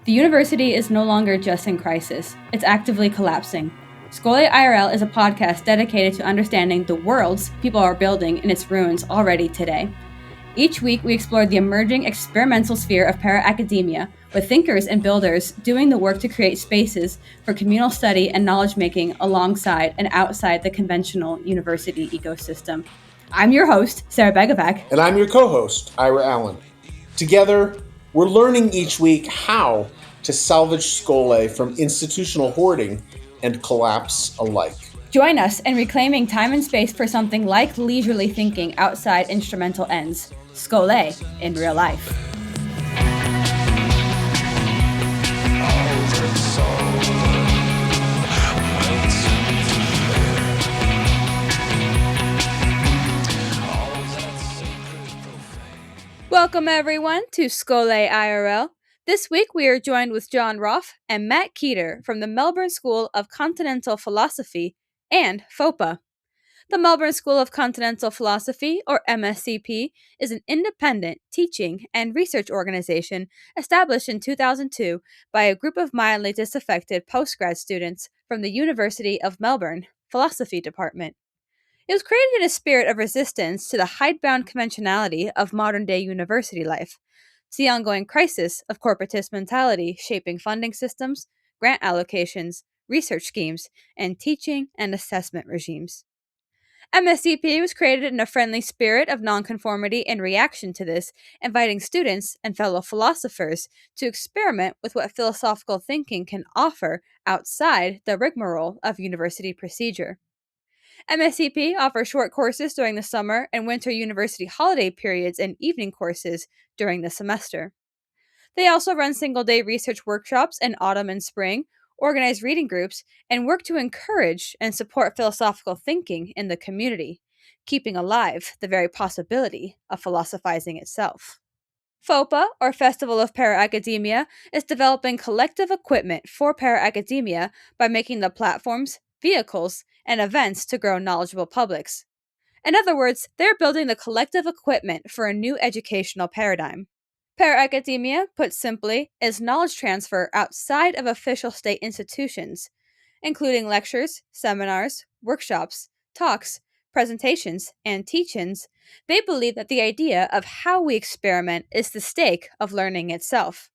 The university is no longer just in crisis, it's actively collapsing. Schole IRL is a podcast dedicated to understanding the worlds people are building in its ruins already today. Each week, we explore the emerging experimental sphere of para-academia, with thinkers and builders doing the work to create spaces for communal study and knowledge-making alongside and outside the conventional university ecosystem. I'm your host, Sarah Begovac. And I'm your co-host, Ira Allen. Together, we're learning each week how to salvage Schole from institutional hoarding and collapse alike. Join us in reclaiming time and space for something like leisurely thinking outside instrumental ends. Schole in real life. Welcome everyone to Schole IRL. This week we are joined with John Roffe and Matt Keyter from the Melbourne School of Continental Philosophy and FOPA. The Melbourne School of Continental Philosophy, or MSCP, is an independent teaching and research organization established in 2002 by a group of mildly disaffected postgrad students from the University of Melbourne Philosophy Department. It was created in a spirit of resistance to the hidebound conventionality of modern-day university life, to the ongoing crisis of corporatist mentality shaping funding systems, grant allocations, research schemes, and teaching and assessment regimes. MSCP was created in a friendly spirit of non-conformity in reaction to this, inviting students and fellow philosophers to experiment with what philosophical thinking can offer outside the rigmarole of university procedure. MSCP offers short courses during the summer and winter university holiday periods and evening courses during the semester. They also run single-day research workshops in autumn and spring, organize reading groups, and work to encourage and support philosophical thinking in the community, keeping alive the very possibility of philosophizing itself. FOPA, or Festival of Para-Academia, is developing collective equipment for para-academia by making the platforms, vehicles, and events to grow knowledgeable publics. In other words, they're building the collective equipment for a new educational paradigm. Para-academia, put simply, is knowledge transfer outside of official state institutions, including lectures, seminars, workshops, talks, presentations, and teach-ins. They believe that the idea of how we experiment is the stake of learning itself.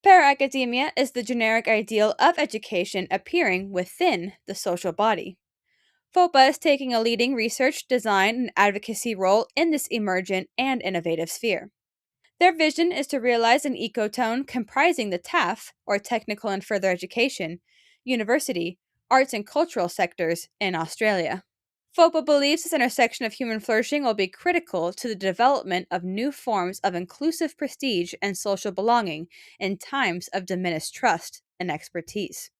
Para-academia is the generic ideal of education appearing within the social body. FOPA is taking a leading research, design, and advocacy role in this emergent and innovative sphere. Their vision is to realize an ecotone comprising the TAF, or Technical and Further Education, University, Arts and Cultural sectors in Australia. FOPA believes this intersection of human flourishing will be critical to the development of new forms of inclusive prestige and social belonging in times of diminished trust and expertise.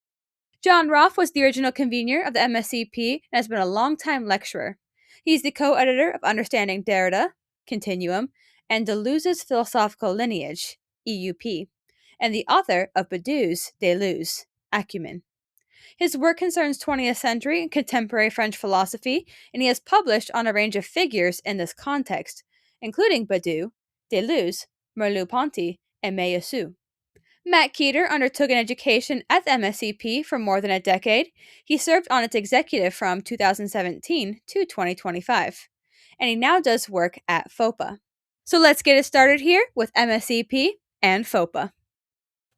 John Roffe was the original convener of the MSCP and has been a long-time lecturer. He's the co-editor of Understanding Derrida, Continuum, and Deleuze's Philosophical Lineage, EUP, and the author of Badiou's Deleuze, Acumen. His work concerns 20th century and contemporary French philosophy, and he has published on a range of figures in this context, including Badiou, Deleuze, Merleau-Ponty, and Meillassoux. Matt Keyter undertook an education at the MSCP for more than a decade. He served on its executive from 2017 to 2025, and he now does work at FOPA. So let's get it started here with MSCP and FOPA.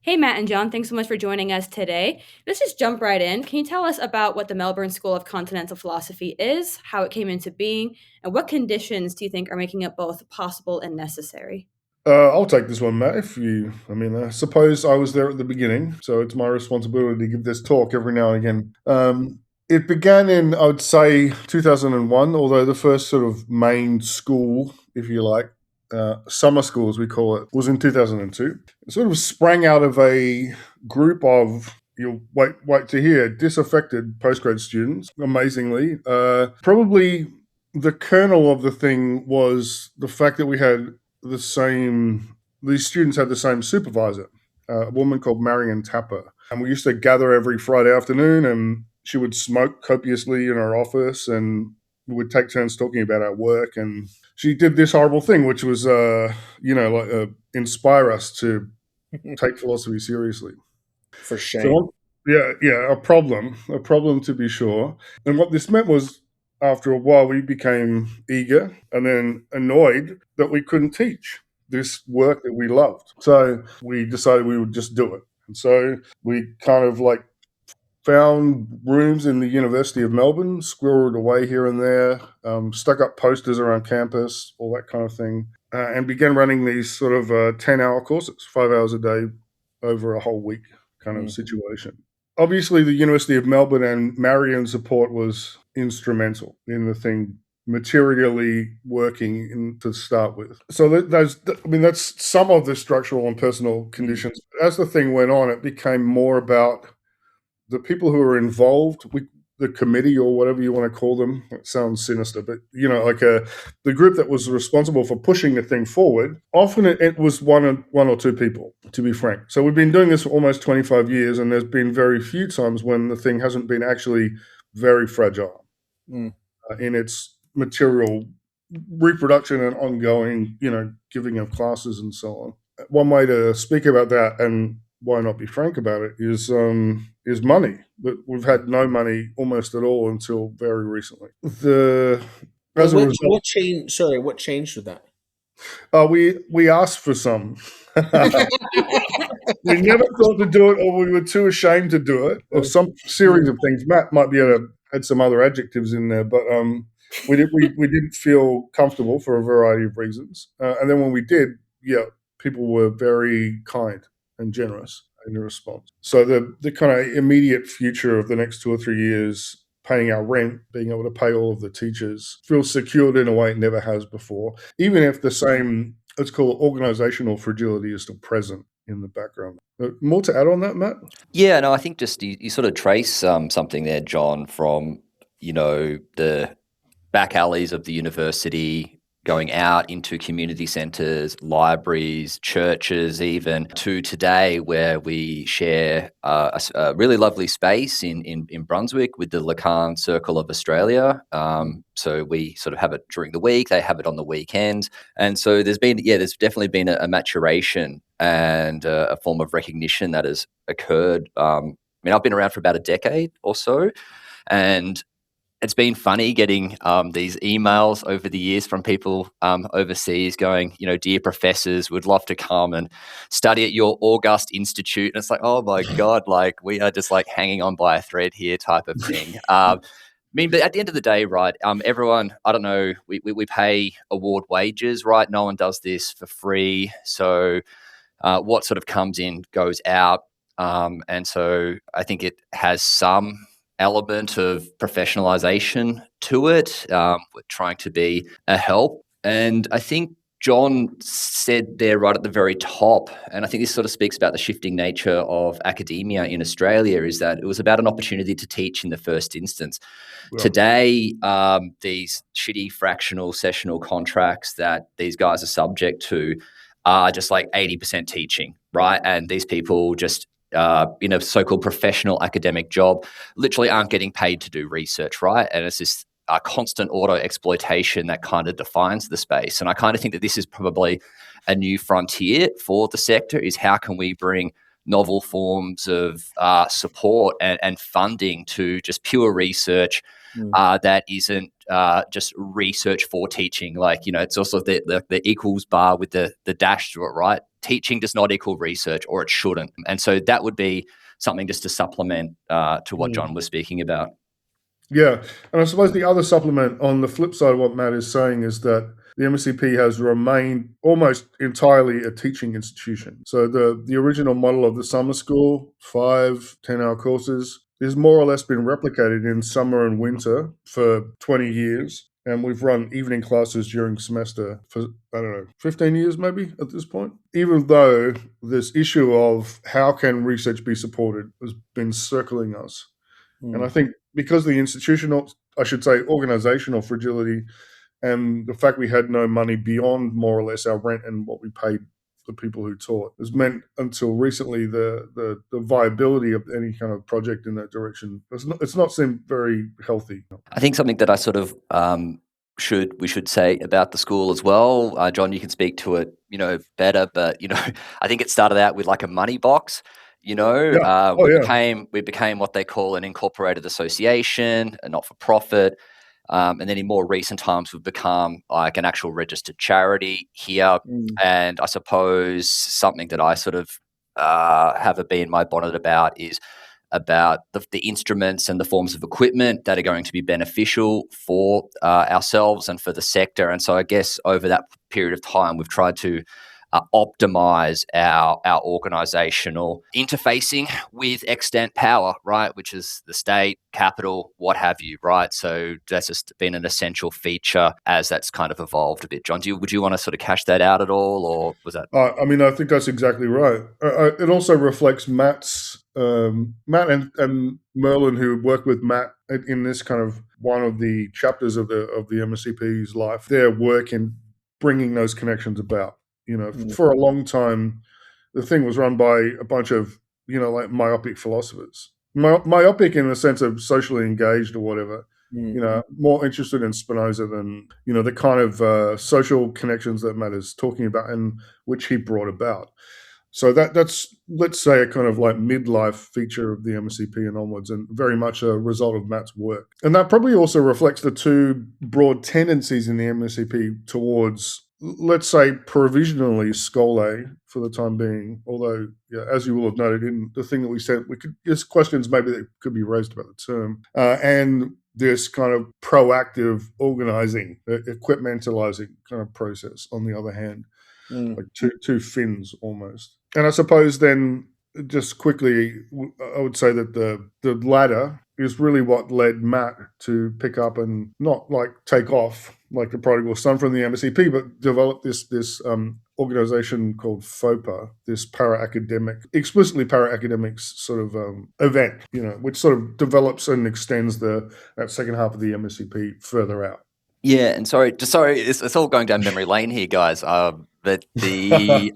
Hey, Matt and John, thanks so much for joining us today. Let's just jump right in. Can you tell us about what the Melbourne School of Continental Philosophy is, how it came into being, and what conditions do you think are making it both possible and necessary? I'll take this one, Matt. I suppose I was there at the beginning, so it's my responsibility to give this talk every now and again. It began in, I would say, 2001, although the first sort of main school, if you like, summer school as we call it, was in 2002. It sort of sprang out of a group of, you'll wait to hear, disaffected postgrad students, amazingly. Probably the kernel of the thing was the fact that we had these students had the same supervisor, a woman called Marion Tapper. And we used to gather every Friday afternoon, and she would smoke copiously in her office, and we would take turns talking about our work. And she did this horrible thing, which was, inspire us to take philosophy seriously. For shame. So, yeah, a problem to be sure. And what this meant was, after a while, we became eager and then annoyed that we couldn't teach this work that we loved. So we decided we would just do it. And so we kind of like found rooms in the University of Melbourne, squirreled away here and there, stuck up posters around campus, all that kind of thing, and began running these sort of 10-hour courses, 5 hours a day over a whole week kind of situation. Obviously, the University of Melbourne and Marion support was instrumental in the thing materially working to start with. So that's some of the structural and personal conditions. As the thing went on, it became more about the people who are involved with the committee or whatever you want to call them. It sounds sinister, but like the group that was responsible for pushing the thing forward. Often it was one or two people, to be frank. So we've been doing this for almost 25 years, and there's been very few times when the thing hasn't been actually very fragile in its material reproduction and ongoing, giving of classes and so on. One way to speak about that, and why not be frank about it, is money. But we've had no money almost at all until very recently. What changed? Sorry, what changed with that? We asked for some. We never thought to do it, or we were too ashamed to do it, or some series of things. Matt might be able to add some other adjectives in there, but we didn't feel comfortable for a variety of reasons. And then when we did, people were very kind and generous in the response. So the kind of immediate future of the next 2 or 3 years, paying our rent, being able to pay all of the teachers, feels secured in a way it never has before, even if the same, let's call it organizational fragility, is still present in the background. More to add on that, Matt? Yeah, no, I think just you sort of trace something there, John, from, the back alleys of the university, going out into community centres, libraries, churches, even to today, where we share a really lovely space in Brunswick with the Lacan Circle of Australia. So we sort of have it during the week, they have it on the weekend. And so there's definitely been a maturation and a form of recognition that has occurred. I've been around for about a decade or so, and it's been funny getting these emails over the years from people overseas going, dear professors, would love to come and study at your august institute. And it's like, oh my God, like we are just like hanging on by a thread here type of thing. But at the end of the day, right, everyone, I don't know, we pay award wages, right? No one does this for free. So what sort of comes in goes out. And so I think it has some element of professionalization to it. We're trying to be a help. And I think John said there right at the very top, and I think this sort of speaks about the shifting nature of academia in Australia, is that it was about an opportunity to teach in the first instance. Well, today, these shitty fractional sessional contracts that these guys are subject to are just like 80% teaching, right? And these people just in a so-called professional academic job literally aren't getting paid to do research, right? And it's this constant auto-exploitation that kind of defines the space. And I kind of think that this is probably a new frontier for the sector, is how can we bring novel forms of support and funding to just pure research that isn't just research for teaching. Like, it's also the equals bar with the dash through it, right? Teaching does not equal research, or it shouldn't. And so that would be something just to supplement to what John was speaking about. Yeah. And I suppose the other supplement on the flip side of what Matt is saying is that the MSCP has remained almost entirely a teaching institution. So the original model of the summer school, 5 10-hour courses, is more or less been replicated in summer and winter for 20 years. And we've run evening classes during semester for, 15 years maybe at this point. Even though this issue of how can research be supported has been circling us. And I think because the organizational fragility and the fact we had no money beyond more or less our rent and what we paid the people who taught has meant until recently the viability of any kind of project in that direction, it's not seemed very healthy. I think something that I sort of we should say about the school as well. John, you can speak to it, better, but I think it started out with like a money box. Yeah. We became what they call an incorporated association, a not-for-profit. And then in more recent times, we've become like an actual registered charity here. And I suppose something that I sort of have a bee in my bonnet about is about the instruments and the forms of equipment that are going to be beneficial for ourselves and for the sector. And so I guess over that period of time, we've tried to optimize our organizational interfacing with extant power, right, which is the state, capital, what have you, right? So that's just been an essential feature as that's kind of evolved a bit. John, would you want to sort of cash that out at all, or was that? I think that's exactly right. It also reflects Matt and Merlin, who worked with Matt in this kind of one of the chapters of the MSCP's life, their work in bringing those connections about. For a long time, the thing was run by a bunch of, like myopic philosophers. Myopic in the sense of socially engaged or whatever, more interested in Spinoza than, the kind of social connections that Matt is talking about and which he brought about. So that's, let's say, a kind of like midlife feature of the MSCP and onwards, and very much a result of Matt's work. And that probably also reflects the two broad tendencies in the MSCP towards, let's say, provisionally Schole for the time being, although, as you will have noted in the thing that we said, there's questions maybe that could be raised about the term, and this kind of proactive organizing, equipmentalizing kind of process on the other hand, like two fins almost. And I suppose then, just quickly, I would say that the latter is really what led Matt to pick up and not like take off like the prodigal son from the MSCP, but develop this organization called FOPA, this explicitly para-academic sort of event, which sort of develops and extends that second half of the MSCP further out. Yeah, and sorry, it's all going down memory lane here, guys. But the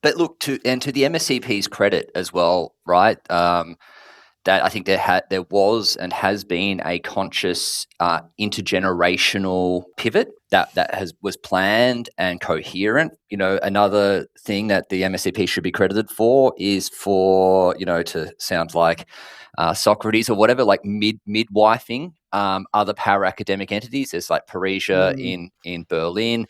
but look, to the MSCP's credit as well, right? That I think there was and has been a conscious intergenerational pivot that was planned and coherent. Another thing that the MSCP should be credited for is for to sound like Socrates or whatever, like midwifing other para-academic entities. There's like Parisia in Berlin,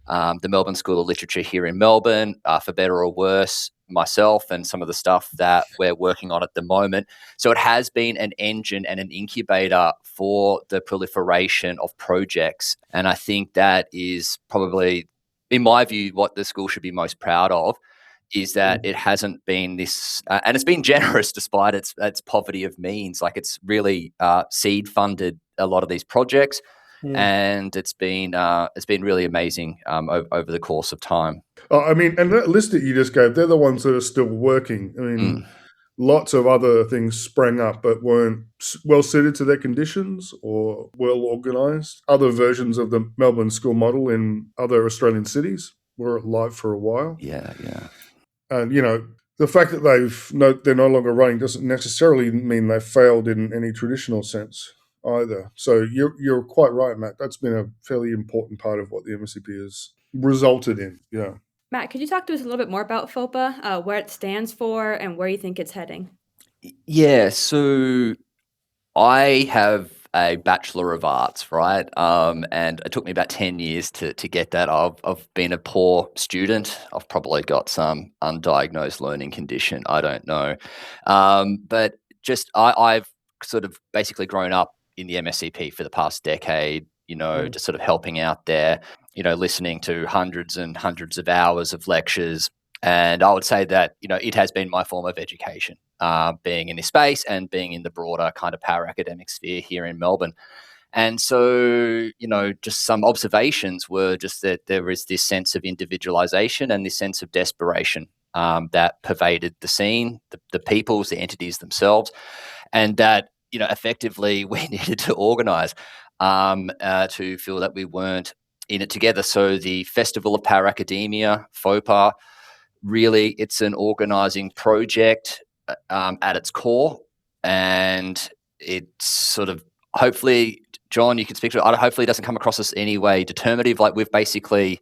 the Melbourne School of Literature here in Melbourne, for better or worse, myself and some of the stuff that we're working on at the moment. So it has been an engine and an incubator for the proliferation of projects. And I think that is probably, in my view, what the school should be most proud of, is that it hasn't been this, and it's been generous despite its poverty of means. Like, it's really seed funded a lot of these projects, and it's been really amazing over the course of time. And that list that you just gave, they're the ones that are still working. Lots of other things sprang up but weren't well suited to their conditions or well organised. Other versions of the Melbourne school model in other Australian cities were alive for a while. Yeah. And, the fact that they're no longer running doesn't necessarily mean they failed in any traditional sense either. So you're quite right, Matt. That's been a fairly important part of what the MSCP has resulted in. Yeah. Matt, could you talk to us a little bit more about FOPA, where it stands for and where you think it's heading? Yeah, so I have a Bachelor of Arts, right? And it took me about 10 years to get that. I've been a poor student. I've probably got some undiagnosed learning condition. I don't know. But just I've sort of basically grown up in the MSCP for the past decade, just sort of helping out there, listening to hundreds and hundreds of hours of lectures. And I would say that, it has been my form of education, being in this space and being in the broader kind of para-academic sphere here in Melbourne. And so, just some observations were just that there is this sense of individualization and this sense of desperation that pervaded the scene, the peoples, the entities themselves, and that, effectively we needed to organize to feel that we weren't in it together. So the Festival of Para-Academia, FOPA, really, it's an organizing project at its core, and it's sort of hopefully John, you can speak to it. Hopefully it doesn't come across as any way determinative. Like, we've basically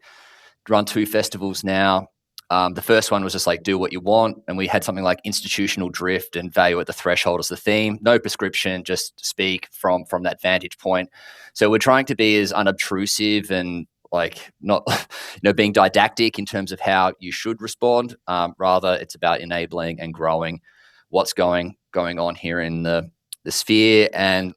run 2 festivals now. The first one was just like, do what you want. And we had something like institutional drift and value at the threshold as the theme. No prescription, just speak from that vantage point. So we're trying to be as unobtrusive and like not, being didactic in terms of how you should respond. Rather, it's about enabling and growing what's going on here in the sphere. And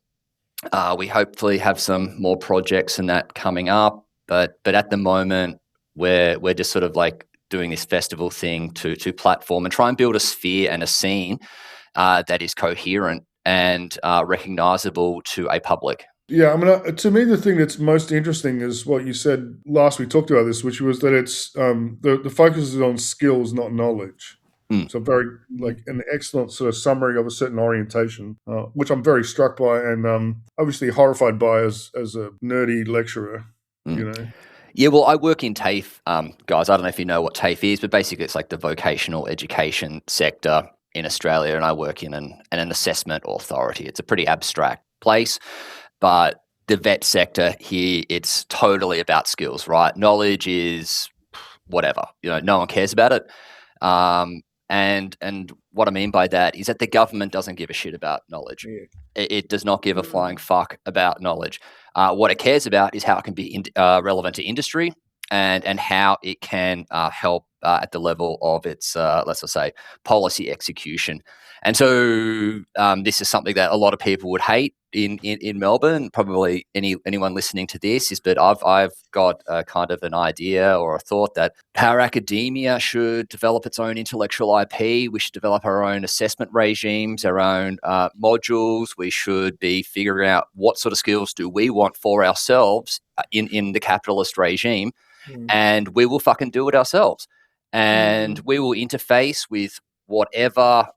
we hopefully have some more projects and that coming up. But at the moment, we're just sort of like doing this festival thing to platform and try and build a sphere and a scene that is coherent and recognizable to a public. Yeah, I mean, to me, the thing that's most interesting is what you said last we talked about this, which was that it's the focus is on skills, not knowledge. So very like an excellent sort of summary of a certain orientation, which I'm very struck by and obviously horrified by as a nerdy lecturer, Yeah, well, I work in TAFE, guys. I don't know if you know what TAFE is, but basically it's like the vocational education sector in Australia, and I work in an assessment authority. It's a pretty abstract place, but the vet sector here, it's totally about skills, right? Knowledge is whatever, no one cares about it. And what I mean by that is that the government doesn't give a shit about knowledge. Yeah. It does not give a flying fuck about knowledge. What it cares about is how it can be relevant to industry and how it can help at the level of its, let's just say, policy execution. And so this is something that a lot of people would hate in Melbourne. Probably anyone listening to this is, but I've got a kind of an idea or a thought that our academia should develop its own intellectual IP. We should develop our own assessment regimes, our own modules. We should be figuring out what sort of skills do we want for ourselves in the capitalist regime, and we will fucking do it ourselves. And we will interface with whatever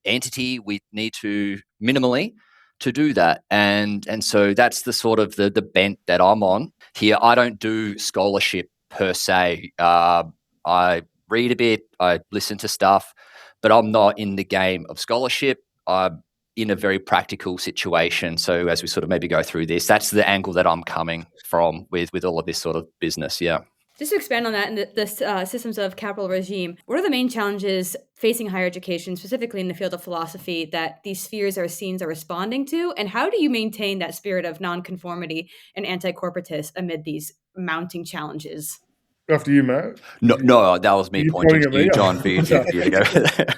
entity we need to minimally to do that. And so that's the sort of the bent that I'm on here. I don't do scholarship per se. I read a bit, I listen to stuff, but I'm not in the game of scholarship. I'm in a very practical situation. So as we sort of maybe go through this, that's the angle that I'm coming from with all of this sort of business. Yeah. Just to expand on that and the systems of capital regime, what are the main challenges facing higher education, specifically in the field of philosophy, that these spheres or scenes are responding to? And how do you maintain that spirit of non-conformity and anti-corporatist amid these mounting challenges? After you, Matt. No, that was me pointing to you, John, for you to go there.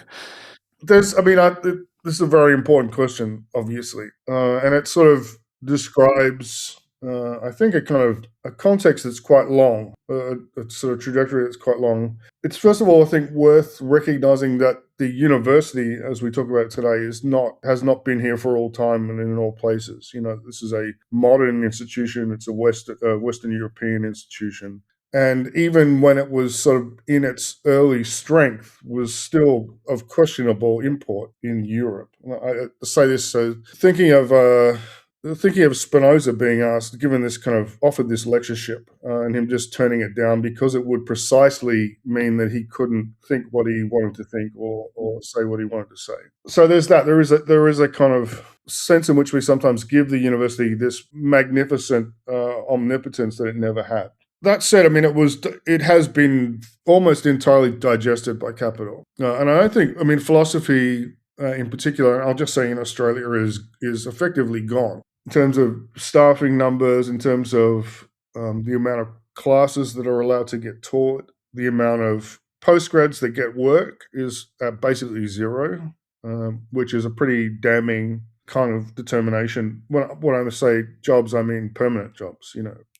This is a very important question, obviously. And it sort of describes... I think a context that's quite long, a sort of trajectory that's quite long. It's first of all, I think, worth recognizing that the university, as we talk about today, has not been here for all time and in all places. This is a modern institution. It's a Western European institution. And even when it was sort of in its early strength, was still of questionable import in Europe. I say this, so thinking of Spinoza being asked, given this kind of offered this lectureship and him just turning it down because it would precisely mean that he couldn't think what he wanted to think or say what he wanted to say. So there's that. There is a kind of sense in which we sometimes give the university this magnificent omnipotence that it never had. That said, I mean, it has been almost entirely digested by capital. And I don't think, philosophy in particular, I'll just say in Australia, is effectively gone. In terms of staffing numbers, in terms of the amount of classes that are allowed to get taught, the amount of postgrads that get work is at basically zero, which is a pretty damning kind of determination. When I say jobs, I mean permanent jobs,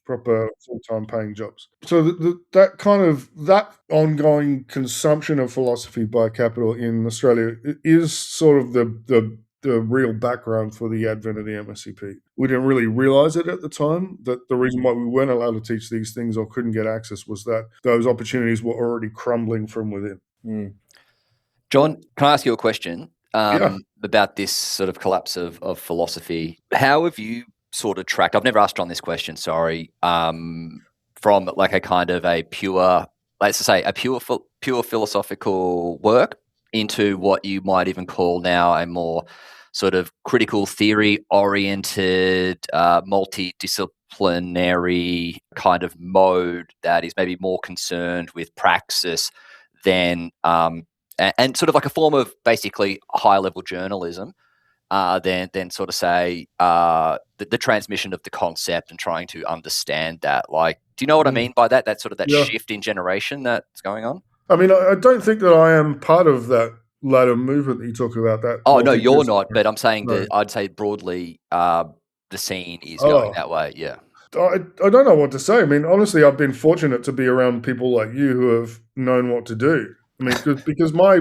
proper full-time paying jobs. So that ongoing consumption of philosophy by capital in Australia is sort of the real background for the advent of the MSCP. We didn't really realize it at the time, that the reason why we weren't allowed to teach these things or couldn't get access was that those opportunities were already crumbling from within. John, can I ask you a question about this sort of collapse of philosophy? How have you sort of tracked, I've never asked John this question, sorry, from like a kind of a pure, let's say a pure philosophical work into what you might even call now a more sort of critical theory oriented, multidisciplinary kind of mode that is maybe more concerned with praxis than and sort of like a form of basically high level journalism. Than sort of say the transmission of the concept and trying to understand that. Like, do you know what I mean by that? That sort of that shift in generation that's going on. I mean, I don't think that I am part of that latter movement that you talk about. That oh no, you're not. But I'm saying that I'd say broadly the scene is going that way. Yeah. I don't know what to say. I mean, honestly, I've been fortunate to be around people like you who have known what to do. I mean, because my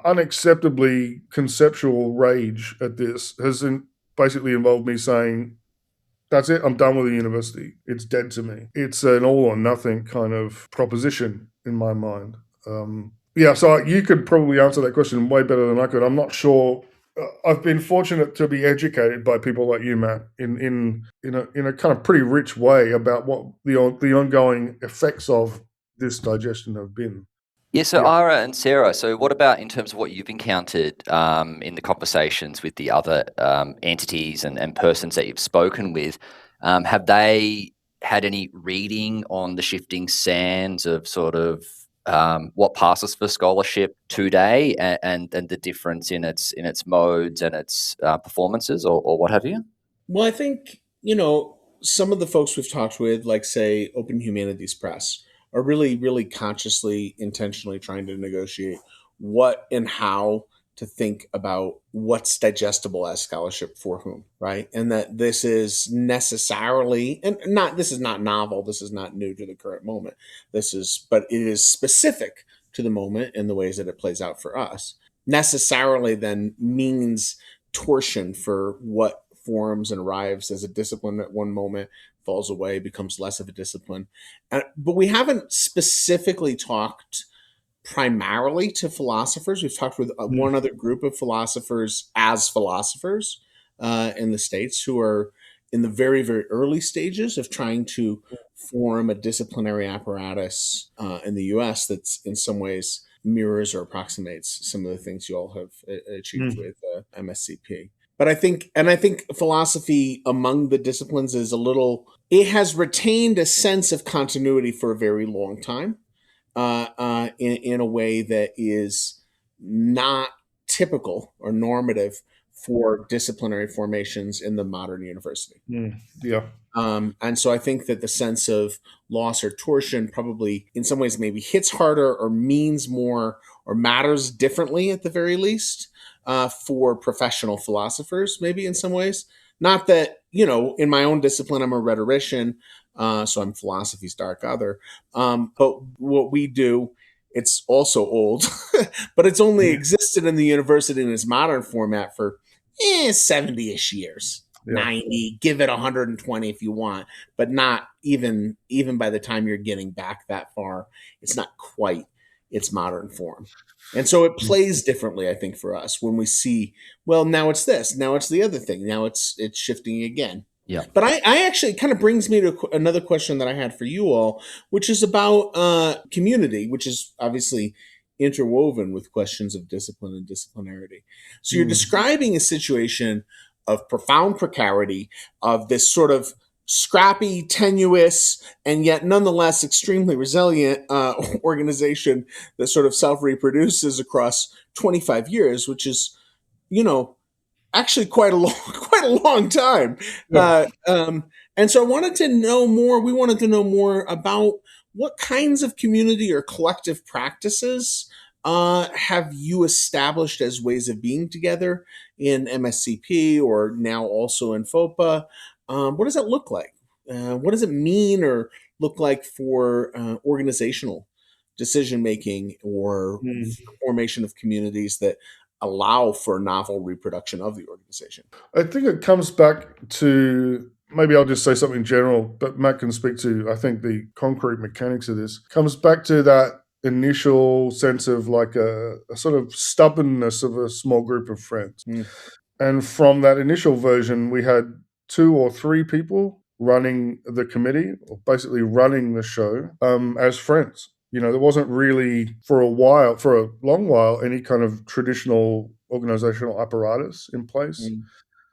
unacceptably conceptual rage at this has basically involved me saying, that's it, I'm done with the university. It's dead to me. It's an all or nothing kind of proposition in my mind. So you could probably answer that question way better than I could. I'm not sure. I've been fortunate to be educated by people like you, Matt, in a kind of pretty rich way about what the ongoing effects of this digestion have been. Yeah, so Ira and Sarah, so what about in terms of what you've encountered in the conversations with the other entities and persons that you've spoken with? Have they had any reading on the shifting sands of sort of what passes for scholarship today and the difference in its modes and its performances or what have you? Well, I think, some of the folks we've talked with, like, say, Open Humanities Press, are really, really consciously, intentionally trying to negotiate what and how to think about what's digestible as scholarship for whom, right? And that this is necessarily, this is not novel, this is not new to the current moment. But it is specific to the moment in the ways that it plays out for us. Necessarily then means torsion for what forms and arrives as a discipline at one moment, falls away, becomes less of a discipline. But we haven't specifically talked primarily to philosophers. We've talked with one other group of philosophers as philosophers in the States who are in the very, very early stages of trying to form a disciplinary apparatus in the US that's in some ways mirrors or approximates some of the things you all have achieved with MSCP. But I think philosophy among the disciplines is it has retained a sense of continuity for a very long time in a way that is not typical or normative for disciplinary formations in the modern university. And so I think that the sense of loss or torsion probably in some ways maybe hits harder or means more or matters differently at the very least for professional philosophers, maybe in some ways. Not that, in my own discipline, I'm a rhetorician, so I'm philosophy's dark other. But what we do, it's also old, but it's only existed in the university in its modern format for 70-ish years. 90, give it 120 if you want, but not even by the time you're getting back that far, it's not quite its modern form. And so it plays differently, I think, for us when we see, well, now it's this, now it's the other thing, now it's shifting again. Yeah. But I actually, it kind of brings me to another question that I had for you all, which is about community, which is obviously interwoven with questions of discipline and disciplinarity. So you're describing a situation of profound precarity, of this sort of scrappy, tenuous, and yet nonetheless extremely resilient organization that sort of self-reproduces across 25 years, which is, actually quite a long time. And so we wanted to know more about what kinds of community or collective practices have you established as ways of being together in MSCP or now also in FOPA? What does that look like? What does it mean or look like for organizational decision-making or formation of communities that allow for novel reproduction of the organization? I think it comes back to, maybe I'll just say something general, but Matt can speak to, I think, the concrete mechanics of this. Comes back to that initial sense of like a sort of stubbornness of a small group of friends. And from that initial version, we had 2 or 3 people running the committee, or basically running the show as friends. There wasn't really for a long while, any kind of traditional organizational apparatus in place.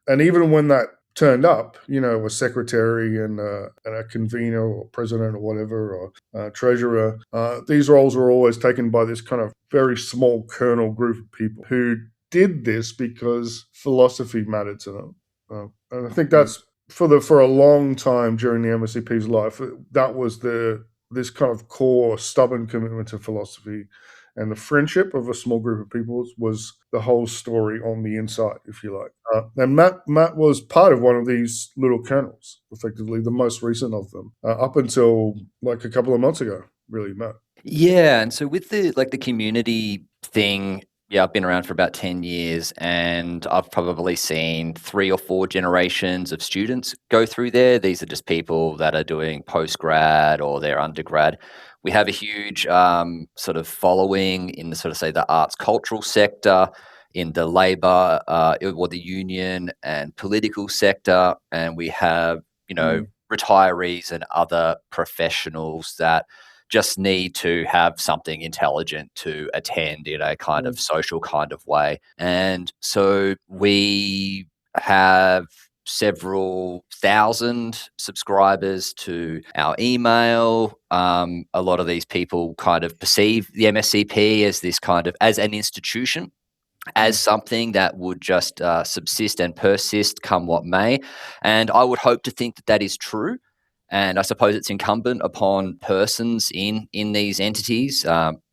And even when that turned up, a secretary and a convener or president or whatever, or treasurer, these roles were always taken by this kind of very small kernel group of people who did this because philosophy mattered to them. And I think that's for a long time during the MSCP's life, that was this kind of core stubborn commitment to philosophy. And the friendship of a small group of people was the whole story on the inside, if you like. And Matt was part of one of these little kernels, effectively the most recent of them, up until like a couple of months ago, really, Matt. Yeah, and so with the community thing, yeah, I've been around for about 10 years, and I've probably seen 3 or 4 generations of students go through there. These are just people that are doing postgrad or their undergrad. We have a huge sort of following in the say the arts cultural sector, in the labour or the union and political sector, and we have retirees and other professionals that just need to have something intelligent to attend in a kind of social kind of way. And so we have several thousand subscribers to our email. A lot of these people kind of perceive the MSCP as this kind of, as an institution, as something that would just subsist and persist come what may. And I would hope to think that that is true. And I suppose it's incumbent upon persons in these entities,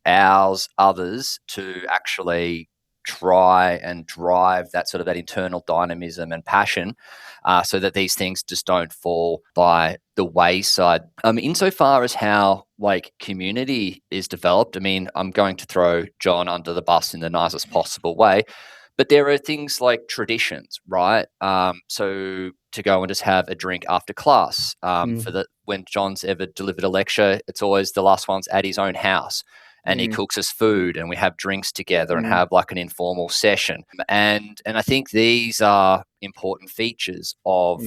ours, others, to actually try and drive that sort of that internal dynamism and passion, so that these things just don't fall by the wayside. Insofar as how community is developed, I mean, I'm going to throw John under the bus in the nicest possible way, but there are things like traditions, right? So to go and just have a drink after class. When John's ever delivered a lecture, it's always the last one's at his own house, and he cooks us food, and we have drinks together and have like an informal session. And I think these are important features of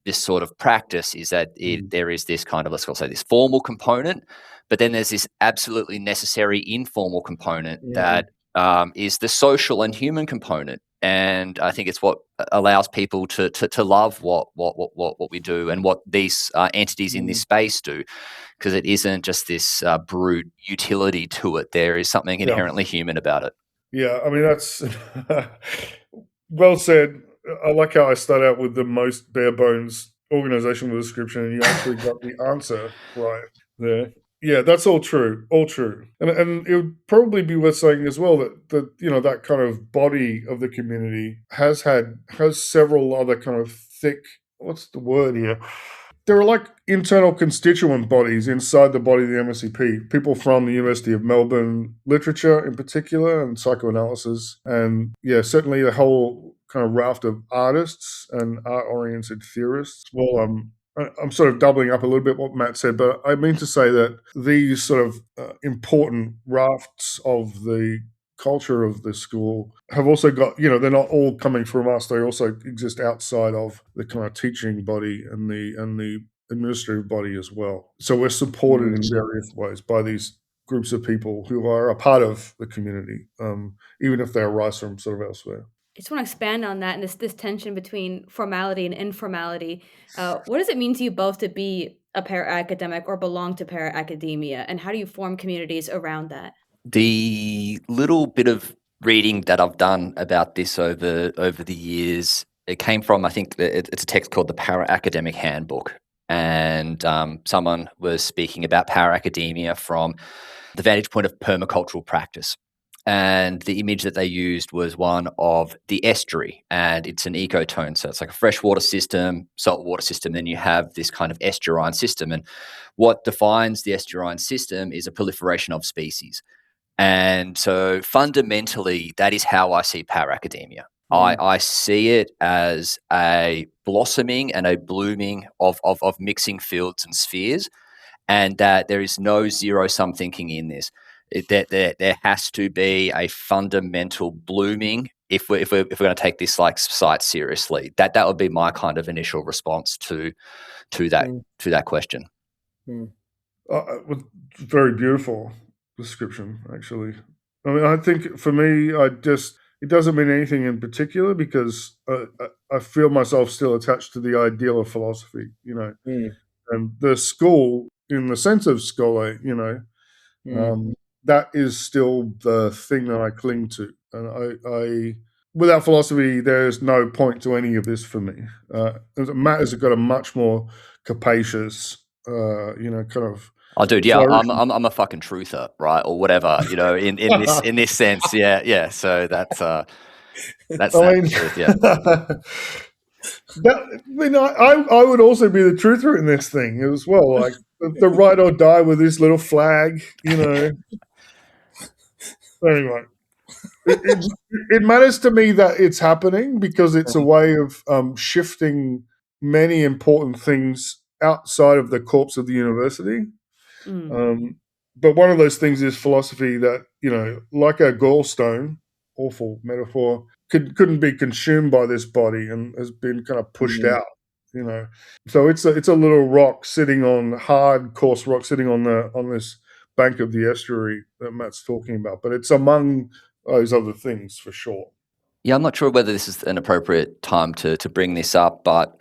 this sort of practice, is that there is this kind of, let's say, this formal component, but then there's this absolutely necessary informal component that is the social and human component. And I think it's what allows people to love what we do and what these entities in this space do, because it isn't just this brute utility to it. There is something inherently human about it. Yeah, I mean, that's well said. I like how I start out with the most bare bones organizational description, and you actually got the answer right there. Yeah, that's all true, and it would probably be worth saying as well that that kind of body of the community has several other kind of thick. What's the word here? There are like internal constituent bodies inside the body of the MSCP. People from the University of Melbourne, literature in particular, and psychoanalysis, and certainly a whole kind of raft of artists and art-oriented theorists. Well, I'm sort of doubling up a little bit what Matt said, but I mean to say that these sort of important rafts of the culture of the school have also got, they're not all coming from us. They also exist outside of the kind of teaching body and the administrative body as well. So we're supported in various ways by these groups of people who are a part of the community, even if they arise from sort of elsewhere. I just want to expand on that and this tension between formality and informality. What does it mean to you both to be a para-academic or belong to para-academia, and how do you form communities around that? The little bit of reading that I've done about this over the years, it came from, I think it's a text called the Para-Academic Handbook, and someone was speaking about para-academia from the vantage point of permacultural practice. And the image that they used was one of the estuary, and it's an ecotone. So it's like a freshwater system, saltwater system. Then you have this kind of estuarine system. And what defines the estuarine system is a proliferation of species. And so fundamentally, that is how I see para-academia. I see it as a blossoming and a blooming of mixing fields and spheres, and that there is no zero-sum thinking in this. There has to be a fundamental blooming if we're going to take this site seriously. That would be my kind of initial response to that question. Very beautiful description, actually. I mean, I think for me, I just It doesn't mean anything in particular because I feel myself still attached to the ideal of philosophy, and the school, in the sense of Schole, that is still the thing that I cling to. And I without philosophy, there's no point to any of this for me. Matt has got a much more capacious, kind of. Oh, dude, yeah, I'm a fucking truther, right, or whatever, in this sense, yeah. So that's the truth, yeah. I would also be the truther in this thing as well, like the ride or die with this little flag, Anyway, it matters to me that it's happening because it's a way of shifting many important things outside of the corpse of the university. But one of those things is philosophy that, like a gallstone, awful metaphor, couldn't be consumed by this body and has been kind of pushed out, So it's a little rock sitting on hard, coarse rock sitting on this bank of the estuary that Matt's talking about. But it's among those other things for sure. Yeah, I'm not sure whether this is an appropriate time to bring this up, but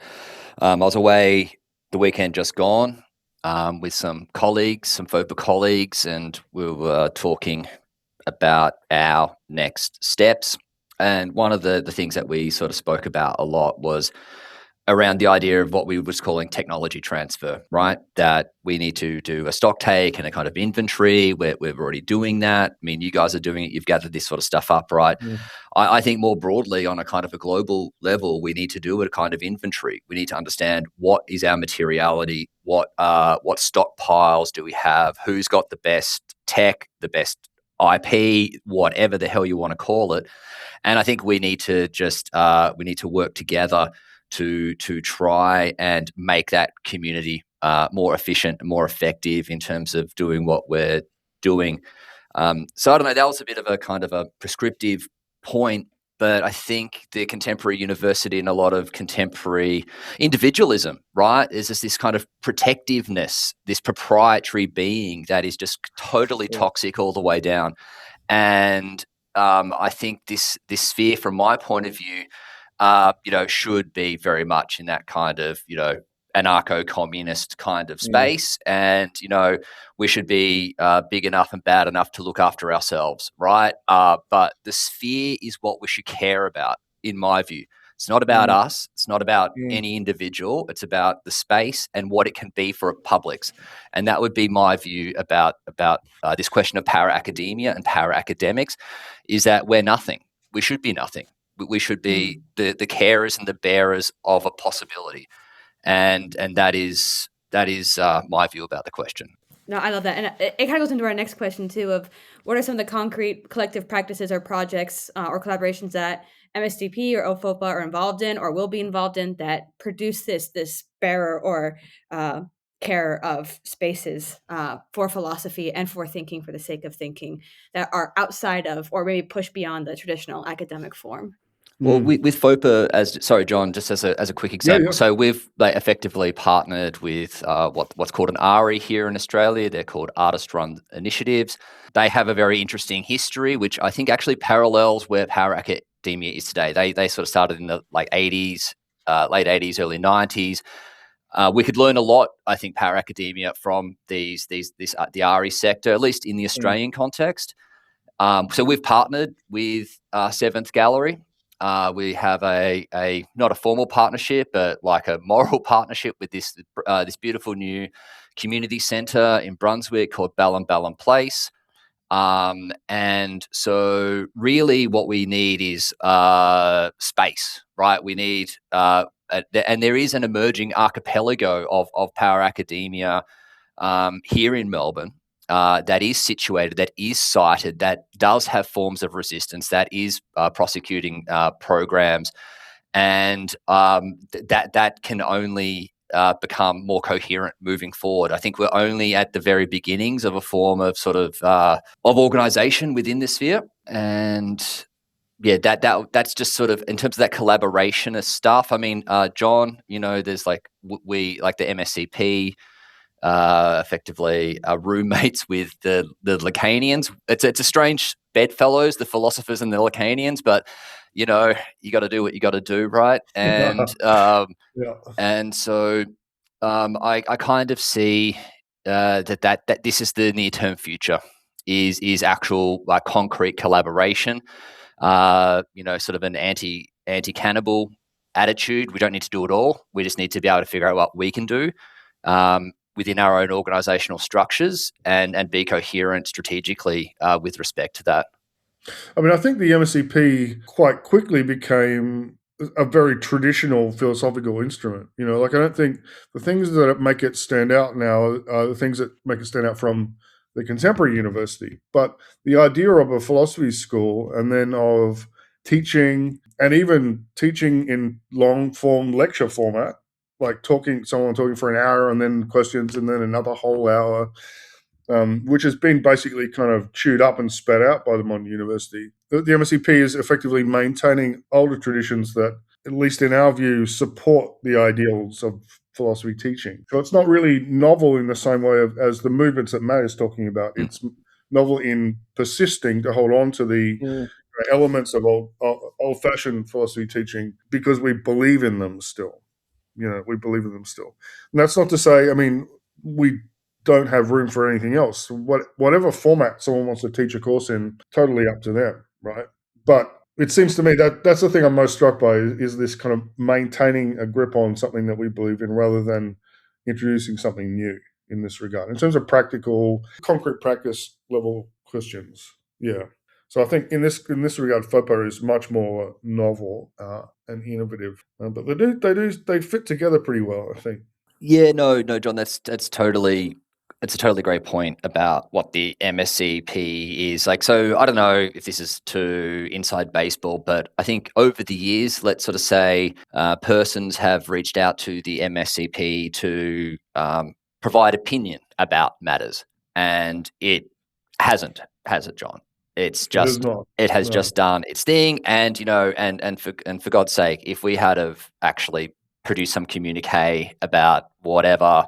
I was away the weekend just gone with some colleagues, some FOPA colleagues, and we were talking about our next steps. And one of the things that we sort of spoke about a lot was around the idea of what we was calling technology transfer, right? That we need to do a stock take and a kind of inventory. We're already doing that. I mean, you guys are doing it. You've gathered this sort of stuff up, right? Yeah. I think more broadly on a kind of a global level, we need to do a kind of inventory. We need to understand what is our materiality, what stockpiles do we have, who's got the best tech, the best IP, whatever the hell you want to call it. And I think we need to just we need to work together to try and make that community more efficient and more effective in terms of doing what we're doing. So I don't know, that was a bit of a kind of a prescriptive point, but I think the contemporary university and a lot of contemporary individualism, right, is just this kind of protectiveness, this proprietary being that is just totally toxic all the way down. And I think this sphere, from my point of view, should be very much in that kind of, anarcho-communist kind of space. And, we should be big enough and bad enough to look after ourselves, right? But the sphere is what we should care about, in my view. It's not about us. It's not about any individual. It's about the space and what it can be for publics. And that would be my view about this question of para-academia and para-academics, is that we're nothing. We should be nothing. We should be the carers and the bearers of a possibility, and that is my view about the question. No, I love that, and it kind of goes into our next question too. Of what are some of the concrete collective practices or projects or collaborations that MSCP or FOPA are involved in or will be involved in that produce this bearer or care of spaces for philosophy and for thinking for the sake of thinking that are outside of or maybe push beyond the traditional academic form. Well, with FOPA, sorry, John, just as a quick example. Yeah. So we've effectively partnered with what's called an ARI here in Australia. They're called artist-run initiatives. They have a very interesting history, which I think actually parallels where para-academia is today. They sort of started in the late 80s, early 90s. We could learn a lot, I think, para-academia from the ARI sector, at least in the Australian context. So we've partnered with Seventh Gallery. We have a not a formal partnership, but like a moral partnership with this beautiful new community centre in Brunswick called Ballum Place. And so really what we need is space, right? We need, and there is an emerging archipelago of para-academia here in Melbourne. That is situated, that is sited, that does have forms of resistance, that is prosecuting programs, and that can only become more coherent moving forward. I think we're only at the very beginnings of a form of sort of organisation within this sphere, and that's just sort of in terms of that collaborationist stuff. I mean, John, there's like we like the MSCP. effectively roommates with the Lacanians. It's a strange bedfellows, the philosophers and the Lacanians, but you got to do what you got to do, right? And and so I kind of see that this is the near term future is actual concrete collaboration. Sort of an anti-cannibal attitude. We don't need to do it all. We just need to be able to figure out what we can do within our own organizational structures and be coherent strategically with respect to that. I mean, I think the MSCP quite quickly became a very traditional philosophical instrument. I don't think the things that make it stand out now are the things that make it stand out from the contemporary university. But the idea of a philosophy school and then of teaching, and even teaching in long form lecture format, like someone talking for an hour and then questions and then another whole hour, which has been basically kind of chewed up and spat out by the modern university. The MSCP is effectively maintaining older traditions that, at least in our view, support the ideals of philosophy teaching. So it's not really novel in the same way as the movements that Matt is talking about. It's novel in persisting to hold on to the elements of old-fashioned philosophy teaching because we believe in them still. We believe in them still. And that's not to say, we don't have room for anything else. Whatever format someone wants to teach a course in, totally up to them, right? But it seems to me that that's the thing I'm most struck by is this kind of maintaining a grip on something that we believe in rather than introducing something new in this regard. In terms of practical, concrete practice level questions, yeah. So I think in this regard, FOPA is much more novel and innovative, but they fit together pretty well, I think. Yeah, no, John, that's totally. It's a totally great point about what the MSCP is like. So I don't know if this is too inside baseball, but I think over the years, let's sort of say persons have reached out to the MSCP to provide opinion about matters, and it hasn't, has it, John? It's just it has just done its thing, and and for God's sake, if we had have actually produced some communique about whatever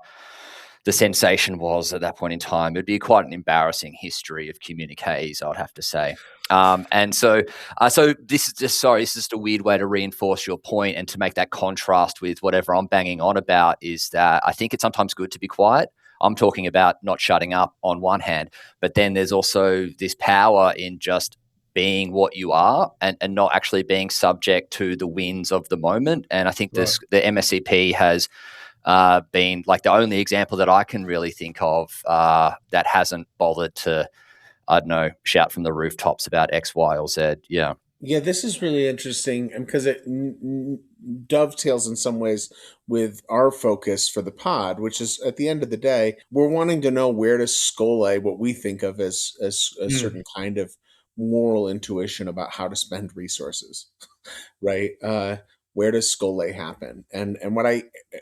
the sensation was at that point in time, it'd be quite an embarrassing history of communiques, I would have to say. And so this is just a weird way to reinforce your point and to make that contrast with whatever I'm banging on about is that I think it's sometimes good to be quiet. I'm talking about not shutting up on one hand, but then there's also this power in just being what you are and not actually being subject to the winds of the moment. And I think the MSCP has been like the only example that I can really think of that hasn't bothered to, I don't know, shout from the rooftops about X, Y, or Z. Yeah. Yeah, this is really interesting because it dovetails in some ways with our focus for the pod, which is at the end of the day, we're wanting to know where to Schole what we think of as a certain kind of moral intuition about how to spend resources, right? Where does Schole happen? And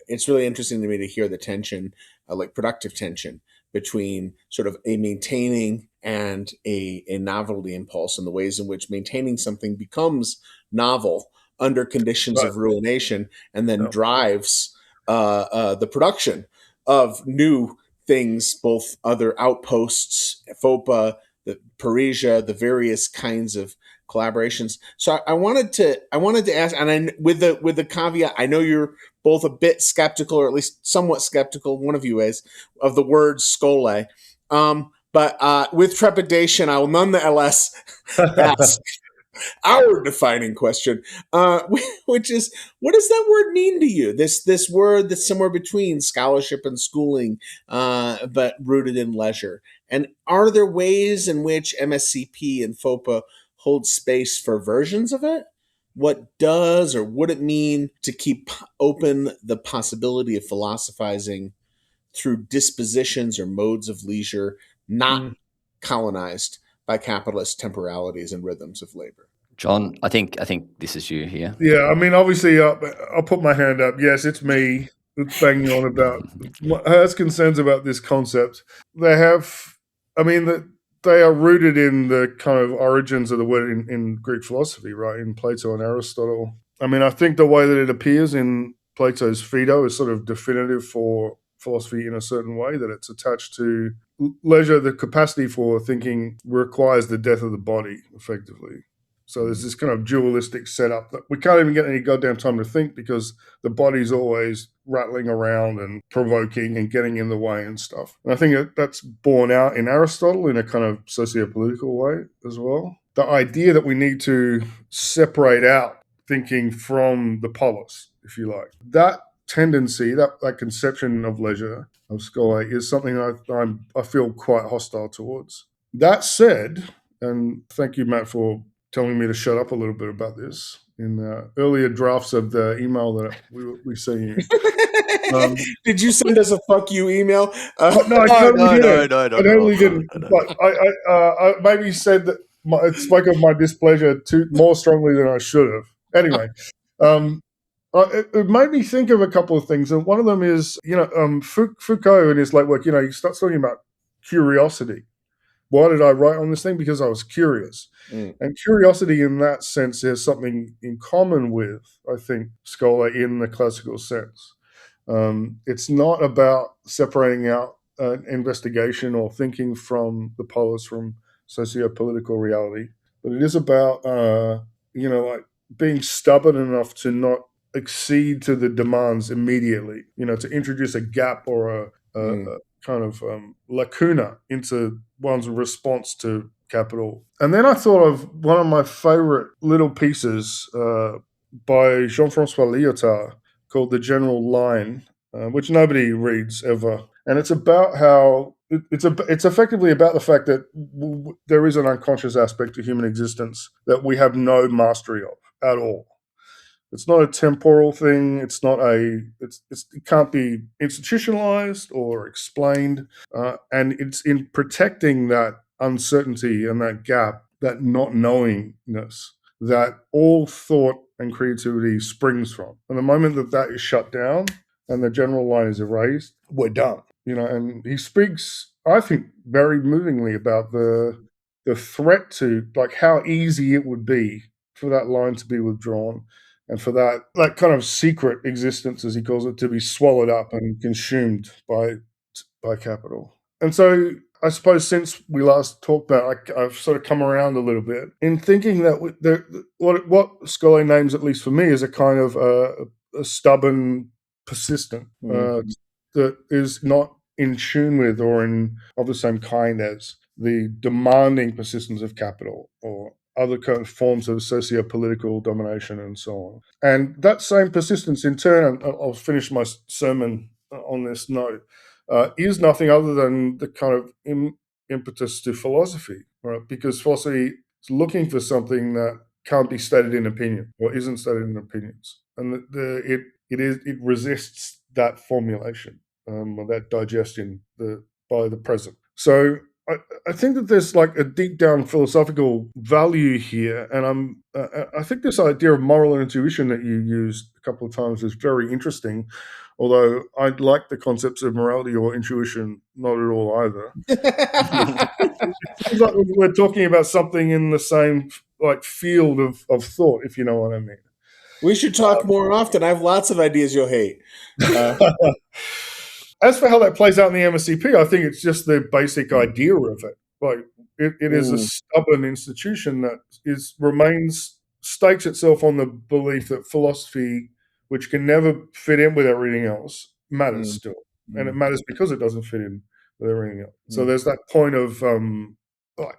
it's really interesting to me to hear the tension, like productive tension between sort of a maintaining and a novelty impulse, and the ways in which maintaining something becomes novel under conditions of ruination and then drives the production of new things, both other outposts, FOPA, the Parisia, the various kinds of collaborations. So I wanted to ask, and with the caveat, I know you're both a bit skeptical, or at least somewhat skeptical, one of you is, of the word Schole. But with trepidation, I will nonetheless ask our defining question, which is, what does that word mean to you? This word that's somewhere between scholarship and schooling, but rooted in leisure. And are there ways in which MSCP and FOPA hold space for versions of it? What does or would it mean to keep open the possibility of philosophizing through dispositions or modes of leisure not colonized by capitalist temporalities and rhythms of labor? John, I think this is you here. Yeah, I mean, obviously, I'll put my hand up. Yes, it's me that's banging on about has concerns about this concept. They are rooted in the kind of origins of the word in Greek philosophy, right? In Plato and Aristotle. I mean, I think the way that it appears in Plato's Phaedo is sort of definitive for philosophy in a certain way, that it's attached to leisure. The capacity for thinking requires the death of the body, effectively. So there's this kind of dualistic setup that we can't even get any goddamn time to think, because the body's always rattling around and provoking and getting in the way and stuff. And I think that's borne out in Aristotle in a kind of socio-political way as well. The idea that we need to separate out thinking from the polis, if you like. That tendency, that conception of leisure, of Schole, is something I feel quite hostile towards. That said, and thank you, Matt, for telling me to shut up a little bit about this in earlier drafts of the email that we sent you. Did you send us a fuck you email? No, I totally didn't. No, I totally didn't. But I maybe said that it spoke of my displeasure more strongly than I should have. Anyway, it made me think of a couple of things, and one of them is, Foucault in his late work. He starts talking about curiosity. Why did I write on this thing? Because I was curious. And curiosity in that sense has something in common with, I think, Schole in the classical sense. It's not about separating out investigation or thinking from the polis, from socio-political reality, but it is about, like being stubborn enough to not accede to the demands immediately, to introduce a gap or a kind of lacuna into one's response to capital. And then I thought of one of my favorite little pieces by Jean-François Lyotard called The General Line, which nobody reads ever. And it's about how it's effectively about the fact that there is an unconscious aspect to human existence that we have no mastery of at all. It's not a temporal thing. It's not it can't be institutionalized or explained. And it's in protecting that uncertainty and that gap, that not knowingness, that all thought and creativity springs from. And the moment that is shut down and the general line is erased, we're done. And he speaks, I think, very movingly about the threat to, like, how easy it would be for that line to be withdrawn, and for that kind of secret existence, as he calls it, to be swallowed up and consumed by capital. And so I suppose since we last talked about it, I've sort of come around a little bit in thinking that what Schole names, at least for me, is a kind of a stubborn persistent that is not in tune with or of the same kind as the demanding persistence of capital or other kind of forms of socio-political domination and so on. And that same persistence, in turn, and I'll finish my sermon on this note, is nothing other than the kind of impetus to philosophy, right? Because philosophy is looking for something that can't be stated in opinion or isn't stated in opinions, and it resists that formulation or that digestion by the present. So I think that there's like a deep down philosophical value here, and I think this idea of moral intuition that you used a couple of times is very interesting. Although I'd like the concepts of morality or intuition not at all either. It seems like we're talking about something in the same like field of thought, if you know what I mean. We should talk more often. I have lots of ideas you'll hate. As for how that plays out in the MSCP, I think it's just the basic idea of it. Like it is a stubborn institution that stakes itself on the belief that philosophy, which can never fit in with everything else, matters still. And it matters because it doesn't fit in with everything else. So there's that point of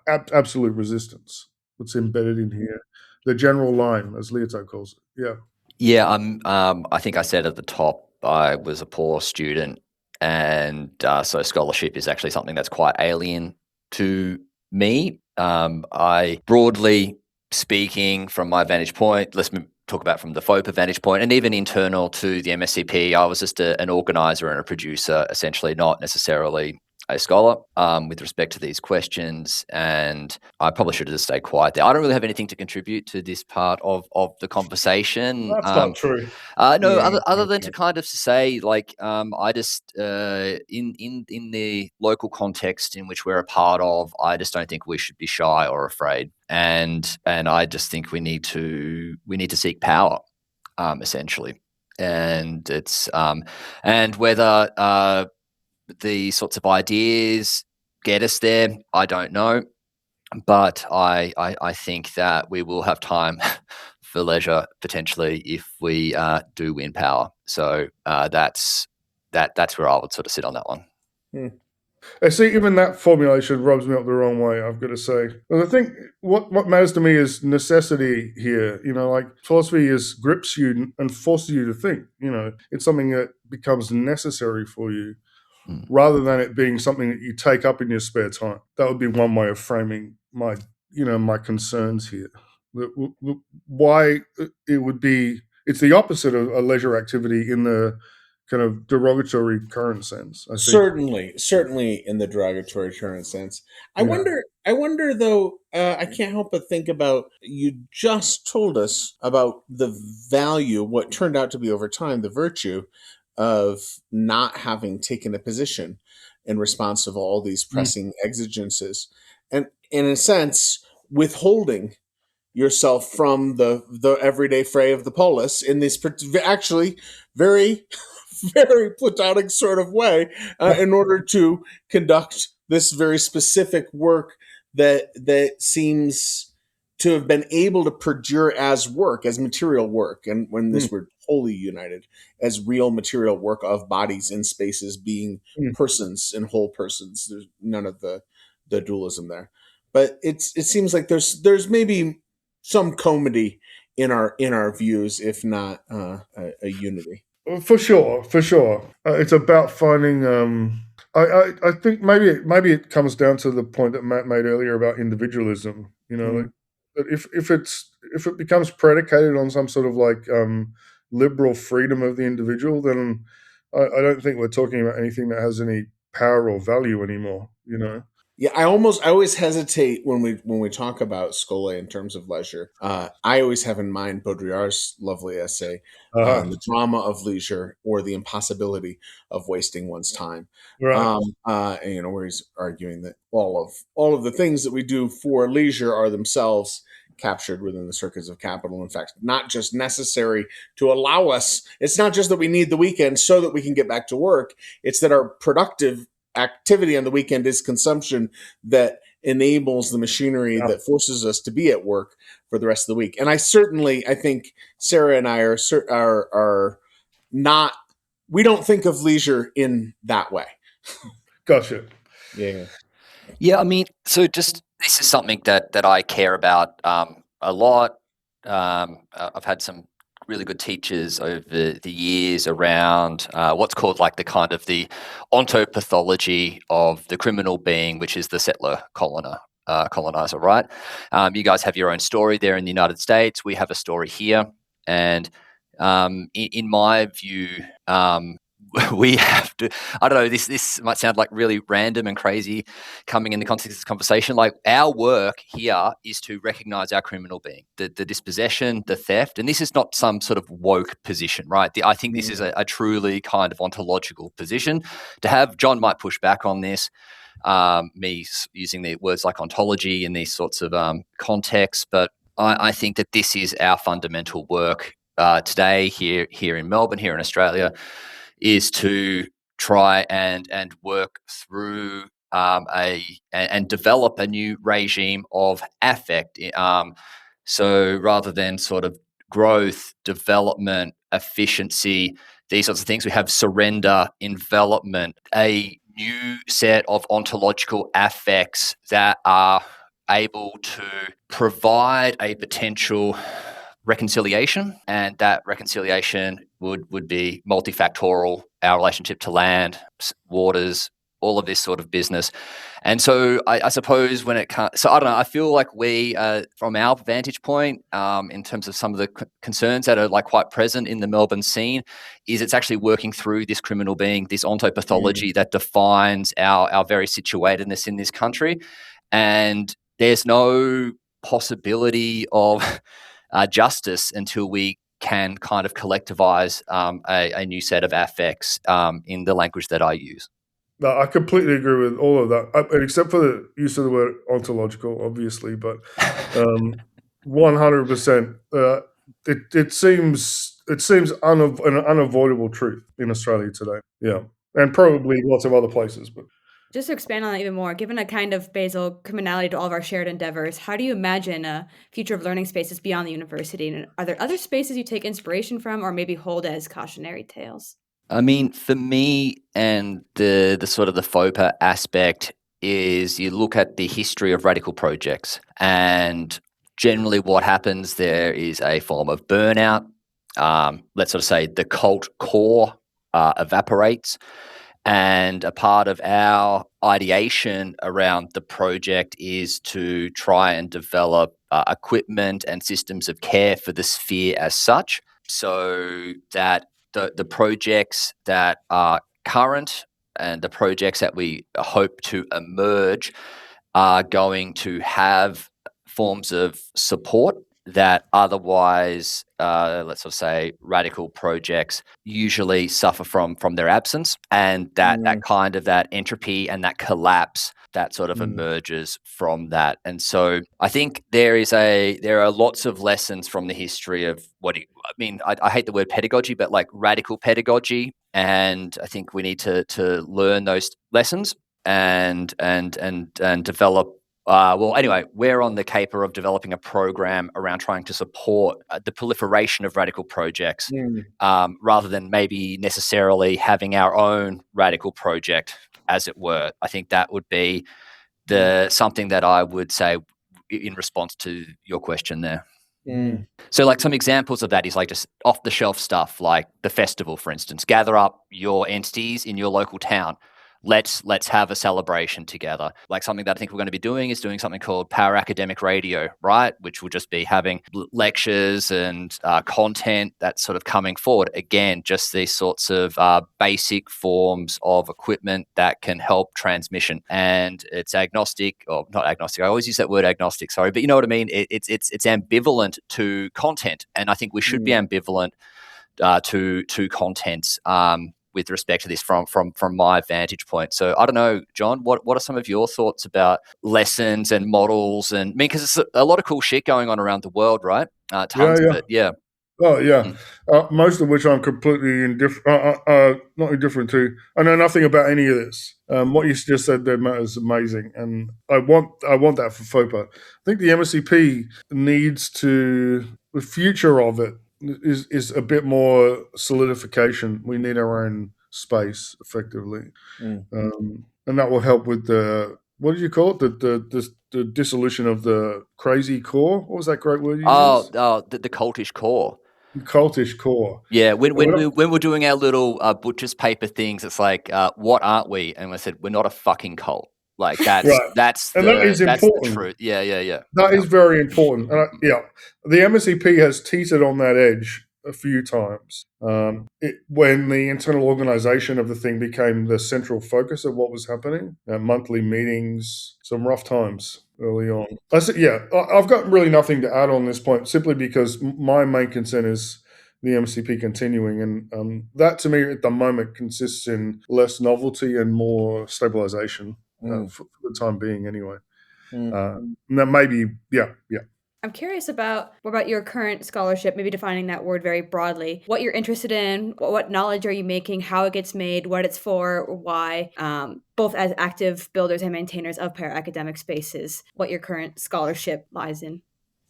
absolute resistance that's embedded in here. The general line, as Lyotard calls it. Yeah. Yeah, I think I said at the top I was a poor student, and so scholarship is actually something that's quite alien to me. I, broadly speaking, from my vantage point, let's talk about from the FOPA vantage point, and even internal to the MSCP, I was just an organizer and a producer, essentially, not necessarily a scholar with respect to these questions, and I probably should have just stayed quiet there. I don't really have anything to contrip to this part of the conversation. That's not true. Other than to kind of say, like, I just in the local context in which we're a part of, I just don't think we should be shy or afraid, and I just think we need to seek power, essentially, and it's and whether the sorts of ideas get us there, I don't know. But I think that we will have time for leisure potentially if we do win power. So that's where I would sort of sit on that one. I see, even that formulation rubs me up the wrong way, I've got to say. But I think what matters to me is necessity here. Like philosophy grips you and forces you to think. It's something that becomes necessary for you rather than it being something that you take up in your spare time. That would be one way of framing my concerns here. Why it would be, it's the opposite of a leisure activity in the kind of derogatory current sense, I think. Certainly in the derogatory current sense. I Yeah. wonder though, I can't help but think about, you just told us about the value, what turned out to be over time, the virtue of not having taken a position in response to all these pressing exigencies. And in a sense, withholding yourself from the everyday fray of the polis in this actually very very platonic sort of way, in order to conduct this very specific work that seems to have been able to perdure as work, as material work, and when this word wholly united, as real material work of bodies in spaces being persons and whole persons. There's none of the dualism there, but it seems like there's maybe some comity in our views, if not a unity. For sure. It's about finding. I think maybe it comes down to the point that Matt made earlier about individualism. Like that if it becomes predicated on some sort of like liberal freedom of the individual, then I don't think we're talking about anything that has any power or value anymore. Yeah, I always hesitate when we talk about Schole in terms of leisure. I always have in mind Baudrillard's lovely essay on the drama of leisure, or the impossibility of wasting one's time. Right. And, where he's arguing that all of the things that we do for leisure are themselves captured within the circuits of capital. In fact, not just necessary to allow us. It's not just that we need the weekend so that we can get back to work. It's that our productive activity on the weekend is consumption that enables the machinery that forces us to be at work for the rest of the week. And I think Sarah and I are not, we don't think of leisure in that way. Gotcha. Yeah. I mean, so just, this is something that I care about a lot. I've had some really good teachers over the years around what's called like the kind of the ontopathology of the criminal being, which is the settler colonizer, right? You guys have your own story there in the United States. We have a story here. And in my view, we have to, I don't know, this might sound like really random and crazy coming in the context of this conversation. Like, our work here is to recognize our criminal being, the dispossession, the theft. And this is not some sort of woke position, right? I think this is a truly kind of ontological position to have. John might push back on this, me using the words like ontology in these sorts of contexts. But I think that this is our fundamental work today here in Melbourne, here in Australia, is to try and work through and develop a new regime of affect. So rather than sort of growth, development, efficiency, these sorts of things, we have surrender, envelopment, a new set of ontological affects that are able to provide a potential reconciliation, and that reconciliation would be multifactorial, our relationship to land, waters, all of this sort of business. And so I suppose when it comes, so I don't know, I feel like we, from our vantage point, in terms of some of the concerns that are like quite present in the Melbourne scene, is it's actually working through this criminal being, this ontopathology that defines our very situatedness in this country. And there's no possibility of justice until we can kind of collectivize a new set of affects in the language that I use. No, I completely agree with all of that, except for the use of the word ontological, obviously. But 100%, it seems an unavoidable truth in Australia today. Yeah, and probably lots of other places. But Just to expand on that even more, given a kind of basal criminality to all of our shared endeavors, how do you imagine a future of learning spaces beyond the university? And are there other spaces you take inspiration from or maybe hold as cautionary tales? I mean, for me, and the sort of the FOPA aspect is you look at the history of radical projects, and generally what happens there is a form of burnout. Let's sort of say the cult core evaporates. And a part of our ideation around the project is to try and develop equipment and systems of care for the sphere as such, so that the projects that are current and the projects that we hope to emerge are going to have forms of support that otherwise, let's sort of say, radical projects usually suffer from their absence, and that kind of that entropy and that collapse that sort of emerges from that. And so I think there are lots of lessons from the history of I hate the word pedagogy, but like radical pedagogy, and I think we need to learn those lessons and develop. Anyway, we're on the caper of developing a program around trying to support the proliferation of radical projects, rather than maybe necessarily having our own radical project, as it were. I think that would be something that I would say in response to your question there. So like some examples of that is like just off the shelf stuff, like the festival, for instance. Gather up your entities in your local town. Let's have a celebration together. Like something that I think we're going to be doing is doing something called Power Academic Radio, right? Which will just be having lectures and content that's sort of coming forward. Again, just these sorts of basic forms of equipment that can help transmission. And it's agnostic, or not agnostic. I always use that word agnostic, sorry, but you know what I mean? It's ambivalent to content. And I think we should be ambivalent to content. With respect to this from my vantage point. So I don't know, John, what are some of your thoughts about lessons and models? And I mean, because there's a lot of cool shit going on around the world, right? Tons of it, yeah. Oh, yeah. Most of which I'm completely not indifferent to. I know nothing about any of this. What you just said there, Matt, is amazing. And I want that for FOPA. I think the MSCP needs the future of it is a bit more solidification. We need our own space, effectively. And that will help with what did you call it? The dissolution of the crazy core? What was that great word you used? The cultish core. Cultish core. Yeah, when we're doing our little butcher's paper things, it's like, what aren't we? And I said, we're not a fucking cult. Like that's right. that's and that is important. The truth. Yeah. That is very important. The MSCP has teetered on that edge a few times. When the internal organization of the thing became the central focus of what was happening, monthly meetings, some rough times early on. I've got really nothing to add on this point, simply because my main concern is the MSCP continuing, and that to me at the moment consists in less novelty and more stabilization for the time being, anyway. That maybe, yeah. I'm curious about your current scholarship, maybe defining that word very broadly, what you're interested in, what knowledge are you making, how it gets made, what it's for, why, both as active builders and maintainers of para-academic spaces, what your current scholarship lies in.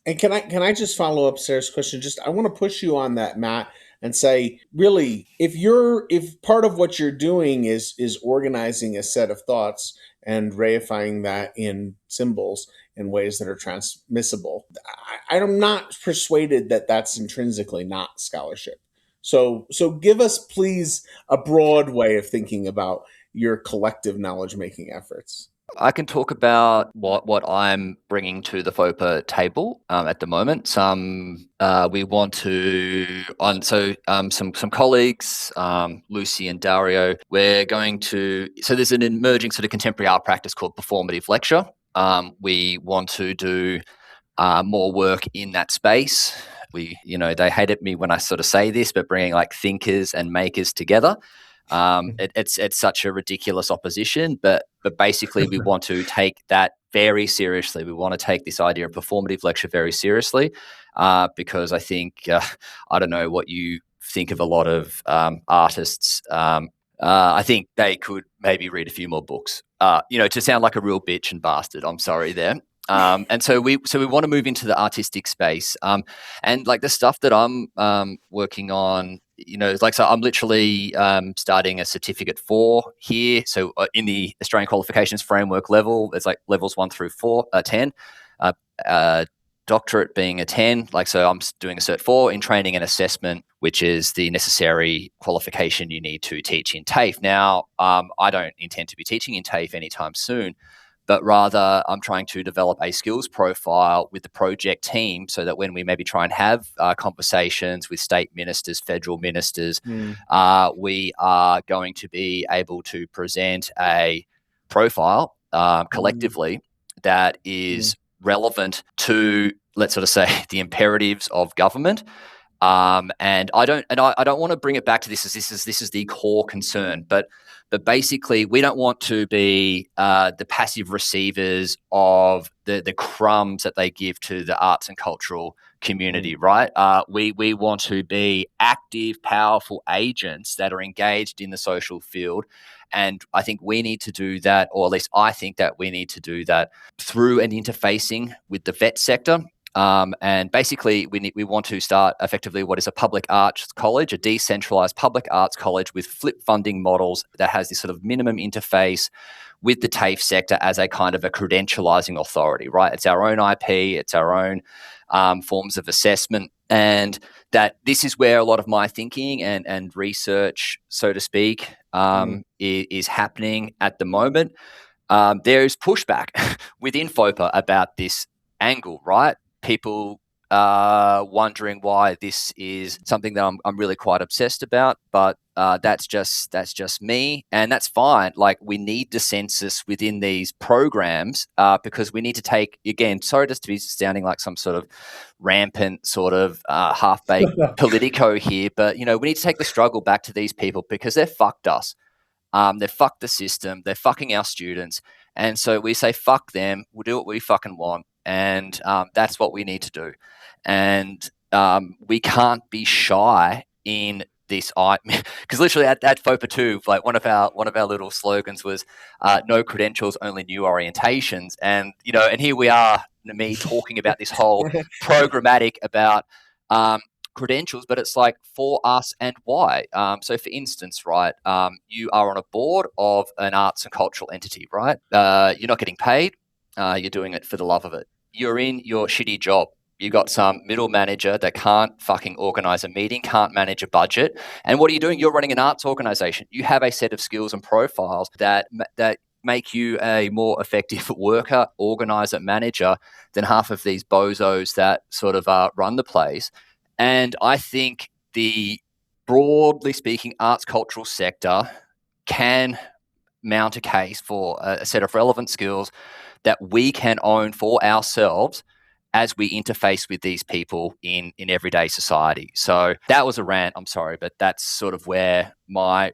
And can I just follow up Sarah's question? I want to push you on that, Matt, and say, really, if part of what you're doing is organizing a set of thoughts and reifying that in symbols in ways that are transmissible, I'm not persuaded that that's intrinsically not scholarship. So give us, please, a broad way of thinking about your collective knowledge-making efforts. I can talk about what I'm bringing to the FOPA table at the moment. Some colleagues, Lucy and Dario, we're going to. So there's an emerging sort of contemporary art practice called performative lecture. We want to do more work in that space. They hated me when I sort of say this, but bringing like thinkers and makers together. It's such a ridiculous opposition, but basically we want to take that very seriously. We want to take this idea of performative lecture very seriously, because I think I don't know what you think of a lot of artists I think they could maybe read a few more books. To sound like a real bitch and bastard. I'm sorry there. And so we want to move into the artistic space. And like the stuff that I'm working on, so I'm literally starting a certificate 4 here. So in the Australian qualifications framework level, there's like levels 1 through 10. Doctorate being a 10, so I'm doing a Cert 4 in training and assessment, which is the necessary qualification you need to teach in TAFE. Now, I don't intend to be teaching in TAFE anytime soon, but rather I'm trying to develop a skills profile with the project team so that when we maybe try and have conversations with state ministers, federal ministers, we are going to be able to present a profile collectively that is relevant to, let's sort of say, the imperatives of government. And I don't want to bring it back to this is the core concern, but basically we don't want to be the passive receivers of the crumbs that they give to the arts and cultural community, right? We want to be active, powerful agents that are engaged in the social field. And I think we need to do that, or at least I think that we need to do that through an interfacing with the vet sector. And basically, we want to start effectively what is a public arts college, a decentralized public arts college with flip funding models that has this sort of minimum interface with the TAFE sector as a kind of a credentializing authority, right? It's our own IP, it's our own forms of assessment, and that this is where a lot of my thinking and research, so to speak, is happening at the moment. There is pushback within FOPA about this angle, right? People wondering why this is something that I'm really quite obsessed about, but that's just me, and that's fine. Like, we need the census within these programs because we need to take, again, sorry just to be sounding like some sort of rampant sort of half-baked politico here, but we need to take the struggle back to these people because they've fucked us. They've fucked the system. They're fucking our students. And so we say, fuck them. We'll do what we fucking want. And that's what we need to do. And we can't be shy in this, because literally at FOPA 2, like one of our little slogans was no credentials, only new orientations. And and here we are, me talking about this whole programmatic about credentials, but it's like for us and why. So for instance, right, you are on a board of an arts and cultural entity, right? You're not getting paid. You're doing it for the love of it. You're in your shitty job. You got some middle manager that can't fucking organize a meeting, can't manage a budget. And what are you doing? You're running an arts organization. You have a set of skills and profiles that make you a more effective worker, organizer, manager than half of these bozos that sort of run the place. And I think the, broadly speaking, arts cultural sector can mount a case for a set of relevant skills that we can own for ourselves as we interface with these people in everyday society. So that was a rant, I'm sorry, but that's sort of where my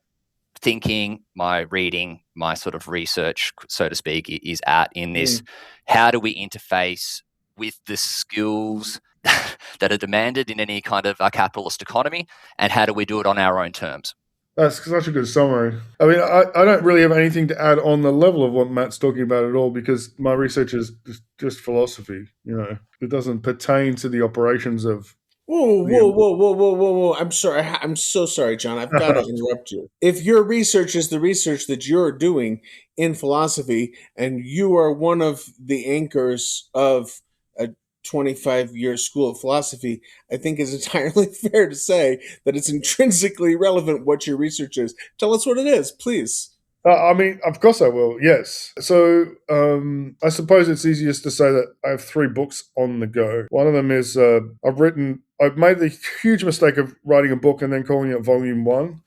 thinking, my reading, my sort of research, so to speak, is at in this. How do we interface with the skills that are demanded in any kind of capitalist economy, and how do we do it on our own terms? That's such a good summary. I mean, I don't really have anything to add on the level of what Matt's talking about at all, because my research is just philosophy. It doesn't pertain to the operations of. Whoa! I'm sorry. I'm so sorry, John. I've got to interrupt you. If your research is the research that you're doing in philosophy, and you are one of the anchors of a 25-year school of philosophy, I think it's entirely fair to say that it's intrinsically relevant what your research is. Tell us what it is, please. I mean, of course I will, yes. So I suppose it's easiest to say that I have 3 books on the go. One of them is I've made the huge mistake of writing a book and then calling it Volume 1.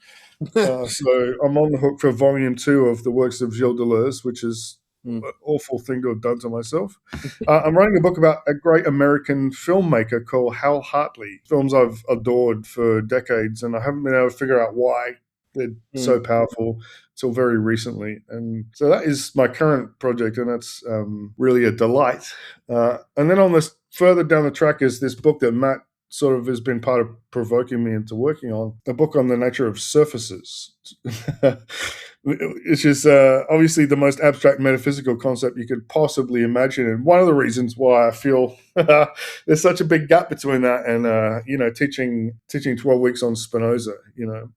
So I'm on the hook for Volume 2 of the works of Gilles Deleuze, which is an awful thing to have done to myself. I'm writing a book about a great American filmmaker called Hal Hartley. Films I've adored for decades, and I haven't been able to figure out why they're so powerful until very recently. And so that is my current project, and that's really a delight. And then on this, further down the track, is this book that Matt sort of has been part of provoking me into working on a book on the nature of surfaces, which is obviously the most abstract metaphysical concept you could possibly imagine. And one of the reasons why I feel there's such a big gap between that and, teaching 12 weeks on Spinoza,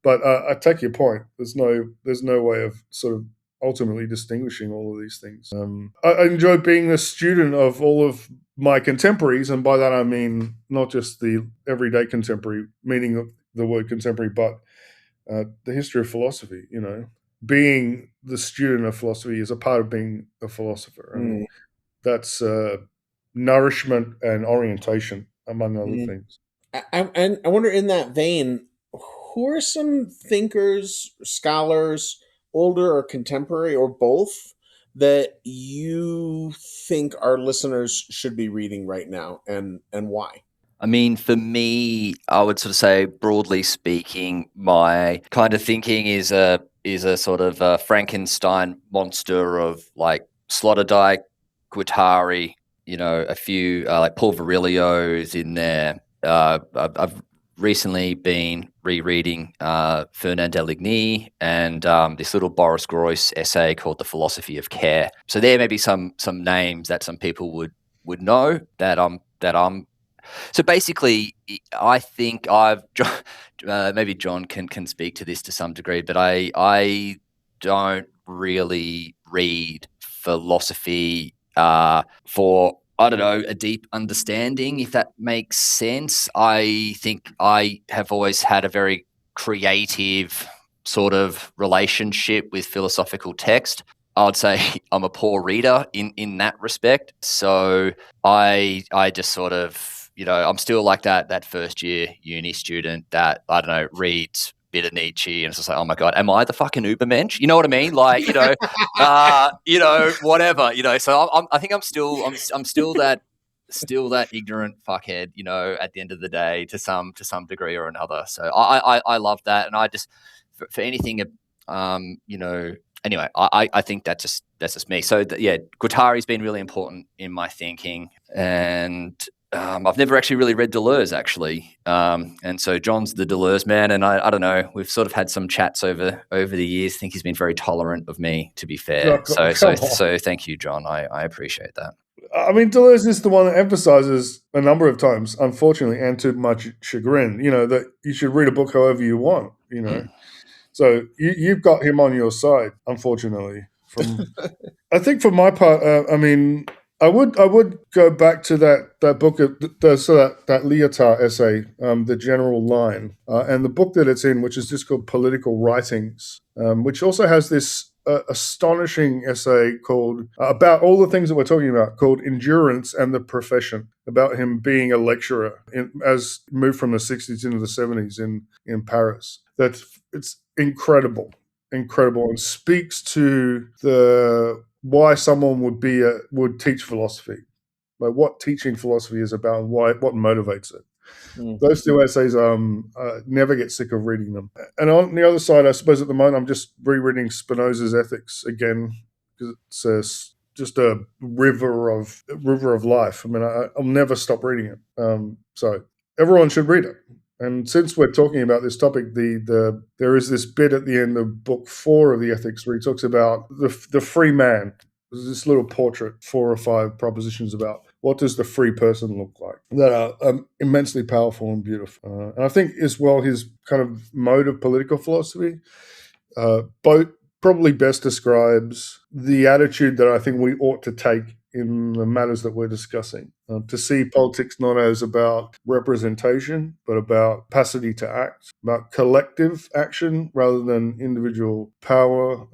But I take your point. There's no way of sort of ultimately distinguishing all of these things. I enjoy being a student of all of my contemporaries, and by that I mean not just the everyday contemporary, meaning the word contemporary, but the history of philosophy. Being the student of philosophy is a part of being a philosopher, and that's nourishment and orientation, among other things. And I wonder, in that vein, who are some thinkers, scholars, older or contemporary or both, that you think our listeners should be reading right now, and why? I mean, for me, I would sort of say, broadly speaking, my kind of thinking is a sort of a Frankenstein monster of like Sloterdijk, Guattari, a few like Paul Virilio's in there. I've recently been rereading Fernand Deligny and this little Boris Groys essay called The Philosophy of Care. So there may be some names that some people would know that I'm. So basically, I think maybe John can speak to this to some degree, but I don't really read philosophy for, I don't know, a deep understanding, if that makes sense. I think I have always had a very creative sort of relationship with philosophical text. I would say I'm a poor reader in that respect. So I just sort of, I'm still like that first year uni student that, I don't know, reads a bit of Nietzsche and it's just like, oh my God, am I the fucking Ubermensch? You know what I mean? Like, whatever, So I think I'm still that ignorant fuckhead, at the end of the day, to some degree or another. So I love that. And I just, for anything, anyway, I think that's just me. So Guattari's been really important in my thinking, and I've never actually really read Deleuze, actually. And so John's the Deleuze man, and I don't know, we've sort of had some chats over the years. I think he's been very tolerant of me, to be fair. So thank you, John. I appreciate that. I mean, Deleuze is the one that emphasizes a number of times, unfortunately, and to much chagrin, that you should read a book however you want, So you've got him on your side, unfortunately. I think for my part, I would go back to that book, that Lyotard essay, The General Line, and the book that it's in, which is just called Political Writings, which also has this astonishing essay called about all the things that we're talking about, called Endurance and the Profession, about him being a lecturer as moved from the 60s into the 70s in Paris. It's incredible, and speaks to why someone would teach philosophy, like what teaching philosophy is about, and what motivates it. Those two essays, never get sick of reading them. And on the other side, I suppose at the moment I'm just rereading Spinoza's Ethics again, because it's just a river of life. I mean, I'll never stop reading it. So everyone should read it. And since we're talking about this topic, there is this bit at the end of book 4 of the Ethics where he talks about the free man. There's this little portrait, 4 or 5 propositions about what does the free person look like, that are immensely powerful and beautiful. And I think as well his kind of mode of political philosophy both probably best describes the attitude that I think we ought to take in the matters that we're discussing, to see politics not as about representation, but about capacity to act, about collective action rather than individual power,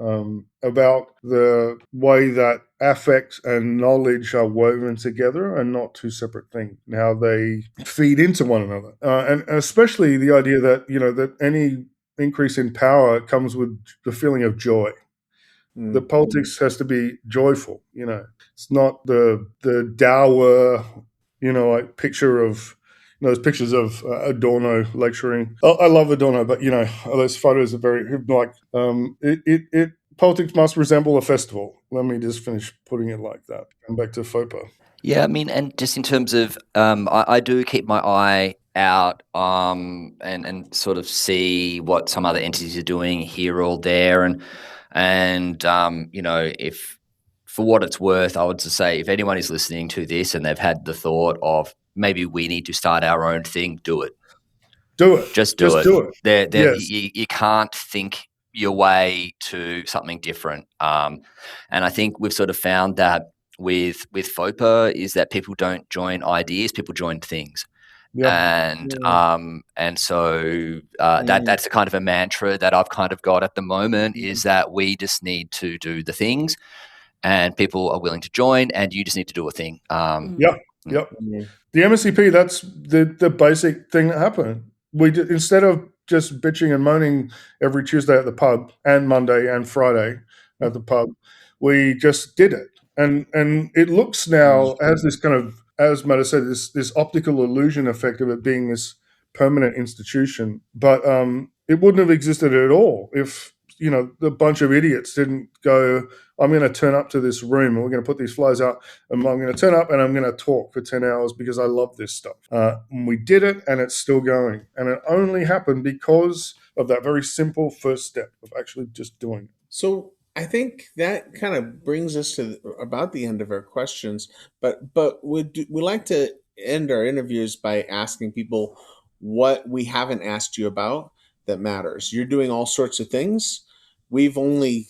about the way that affect and knowledge are woven together and not two separate things, and how they feed into one another. And especially the idea that, that any increase in power comes with the feeling of joy. The politics has to be joyful, It's not the dour, like picture of, those pictures of Adorno lecturing. I love Adorno, but those photos are very like politics must resemble a festival. Let me just finish putting it like that. Come back to FOPA. Yeah, I mean, and just in terms of, I do keep my eye out and sort of see what some other entities are doing here or there, and if for what it's worth, I would just say if anyone is listening to this and they've had the thought of maybe we need to start our own thing, do it. Do it. Just do it. Yes. You can't think your way to something different. And I think we've sort of found that with FOPA is that people don't join ideas, people join things. Yep. And so that's a kind of a mantra that I've kind of got at the moment is that we just need to do the things and people are willing to join and you just need to do a thing. Yep. The MSCP, that's the basic thing that happened. We did, instead of just bitching and moaning every Tuesday at the pub and Monday and Friday at the pub, we just did it. And it looks now as this kind of, as Matt said, this optical illusion effect of it being this permanent institution. But it wouldn't have existed at all if, the bunch of idiots didn't go, I'm going to turn up to this room and we're going to put these flyers out and I'm going to turn up and I'm going to talk for 10 hours because I love this stuff. And we did it and it's still going. And it only happened because of that very simple first step of actually just doing it. So I think that kind of brings us to about the end of our questions, but we like to end our interviews by asking people what we haven't asked you about that matters. You're doing all sorts of things. We've only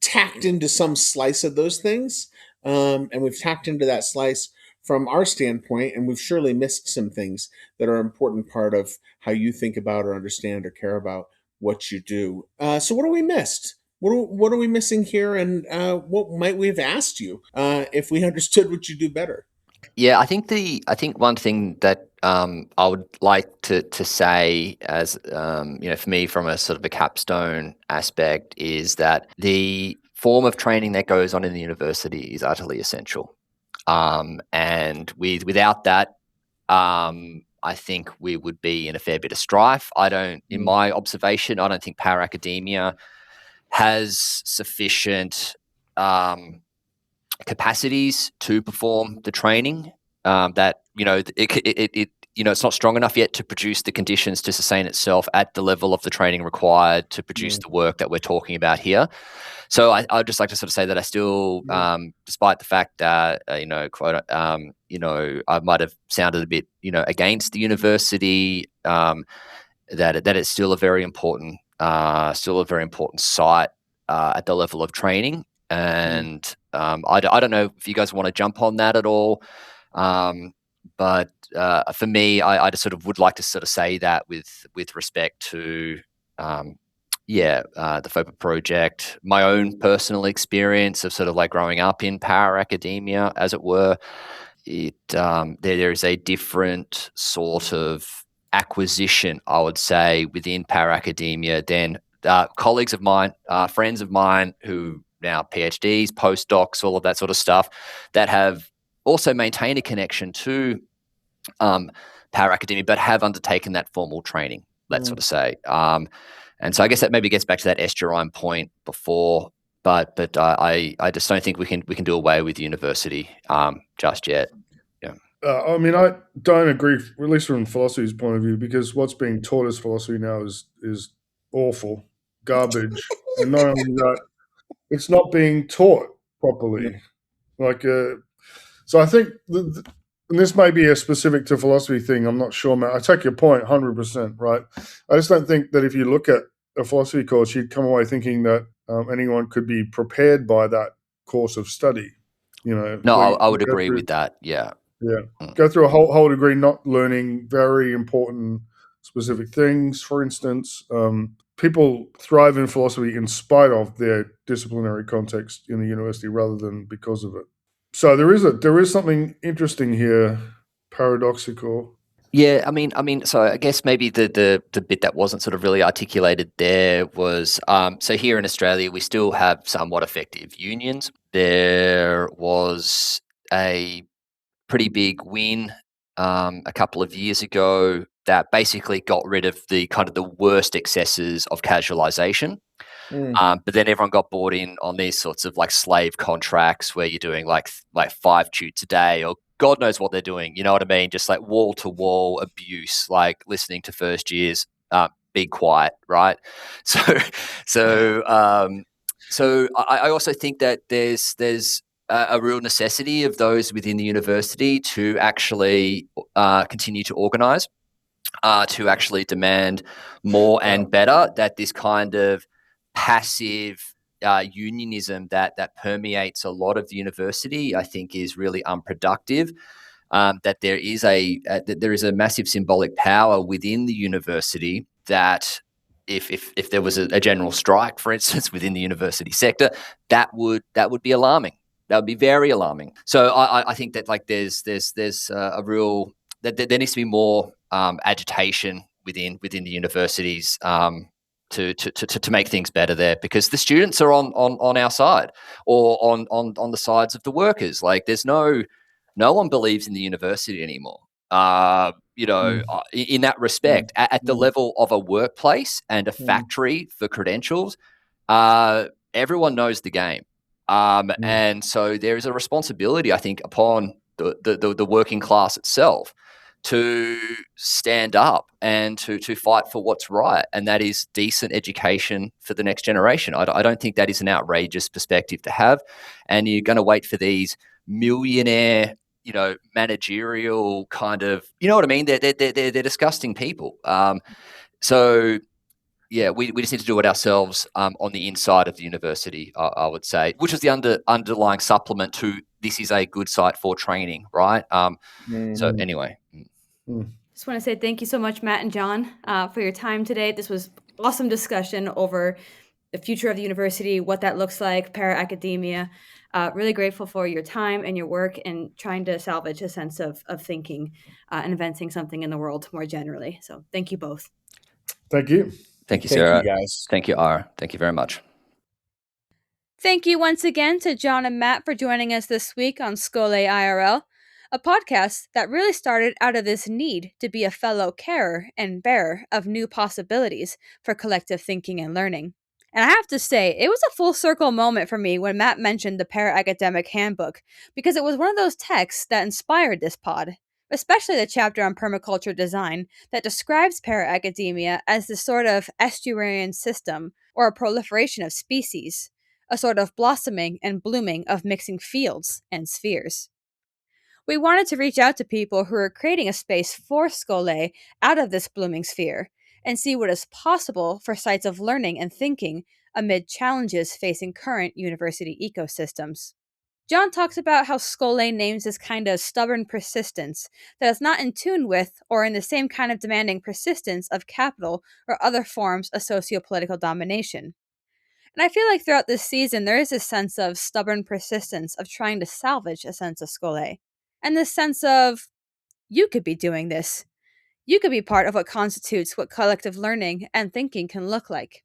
tacked into some slice of those things, and we've tacked into that slice from our standpoint, and we've surely missed some things that are an important part of how you think about or understand or care about what you do. So what have we missed? What are we missing here, and what might we have asked you if we understood what you do better? Yeah, I think one thing that I would like to say as for me from a sort of a capstone aspect is that the form of training that goes on in the university is utterly essential, and without that, I think we would be in a fair bit of strife. In my observation, I don't think power academia has sufficient capacities to perform the training that it's not strong enough yet to produce the conditions to sustain itself at the level of the training required to produce the work that we're talking about here. So I'd just like to sort of say that I still, despite the fact that I might have sounded a bit against the university, that it's still a very important site at the level of training. And I don't know if you guys want to jump on that at all, but for me, I just sort of would like to sort of say that with respect to the FOPA project, my own personal experience of sort of like growing up in power academia, as it were. There is a different sort of acquisition, I would say, within power academia than colleagues of mine, friends of mine who now PhDs, postdocs, all of that sort of stuff, that have also maintained a connection to power academia, but have undertaken that formal training, let's sort of say. And so I guess that maybe gets back to that estuarine point before, but I just don't think we can do away with university just yet. Yeah. I mean, I don't agree, at least from philosophy's point of view, because what's being taught as philosophy now is awful, garbage, and not only that, it's not being taught properly. So I think, and this may be a specific to philosophy thing, I'm not sure, Matt. I take your point 100%, right? I just don't think that if you look at a philosophy course, you'd come away thinking that anyone could be prepared by that course of study. No, I would agree with that, yeah. Yeah, go through a whole degree not learning very important specific things. For instance, people thrive in philosophy in spite of their disciplinary context in the university rather than because of it. So there is something interesting here, paradoxical. Yeah, I mean, so I guess maybe the bit that wasn't sort of really articulated there was so here in Australia we still have somewhat effective unions. There was a pretty big win a couple of years ago that basically got rid of the kind of the worst excesses of casualization. But then everyone got bought in on these sorts of like slave contracts where you're doing like 5 tutes a day or God knows what they're doing. You know what I mean? Just like wall to wall abuse, like listening to first years be quiet, right? So I also think that there's a real necessity of those within the university to actually continue to organise, to actually demand more and better, that this kind of passive unionism that permeates a lot of the university, I think, is really unproductive. That there is a massive symbolic power within the university that if there was a general strike, for instance, within the university sector, that would be alarming. That would be very alarming. So I think that like there's a real that there needs to be more agitation within the universities to make things better there, because the students are on our side, or on the sides of the workers. Like there's no one believes in the university anymore. In that respect, at the level of a workplace and a factory for credentials, everyone knows the game. And so there is a responsibility, I think, upon the working class itself to stand up and to fight for what's right, and that is decent education for the next generation. I don't think that is an outrageous perspective to have, and you're going to wait for these millionaire, managerial kind of, you know what I mean? They're disgusting people. So yeah, we just need to do it ourselves on the inside of the university, I would say, which is the underlying supplement to this is a good site for training, right? So anyway. Just want to say thank you so much, Matt and John, for your time today. This was awesome discussion over the future of the university, what that looks like, para-academia. Really grateful for your time and your work and trying to salvage a sense of thinking and inventing something in the world more generally. So thank you both. Thank you. Thank you, Sarah. Thank you, guys. Thank you, Ira. Thank you very much. Thank you once again to John and Matt for joining us this week on Schole IRL, a podcast that really started out of this need to be a fellow carer and bearer of new possibilities for collective thinking and learning. And I have to say, it was a full circle moment for me when Matt mentioned the Para-Academic Handbook, because it was one of those texts that inspired this pod, especially the chapter on permaculture design that describes para-academia as this sort of estuarian system or a proliferation of species, a sort of blossoming and blooming of mixing fields and spheres. We wanted to reach out to people who are creating a space for Schole out of this blooming sphere and see what is possible for sites of learning and thinking amid challenges facing current university ecosystems. John talks about how Schole names this kind of stubborn persistence that is not in tune with or in the same kind of demanding persistence of capital or other forms of sociopolitical domination. And I feel like throughout this season, there is this sense of stubborn persistence of trying to salvage a sense of Schole. And this sense of, you could be doing this. You could be part of what constitutes what collective learning and thinking can look like.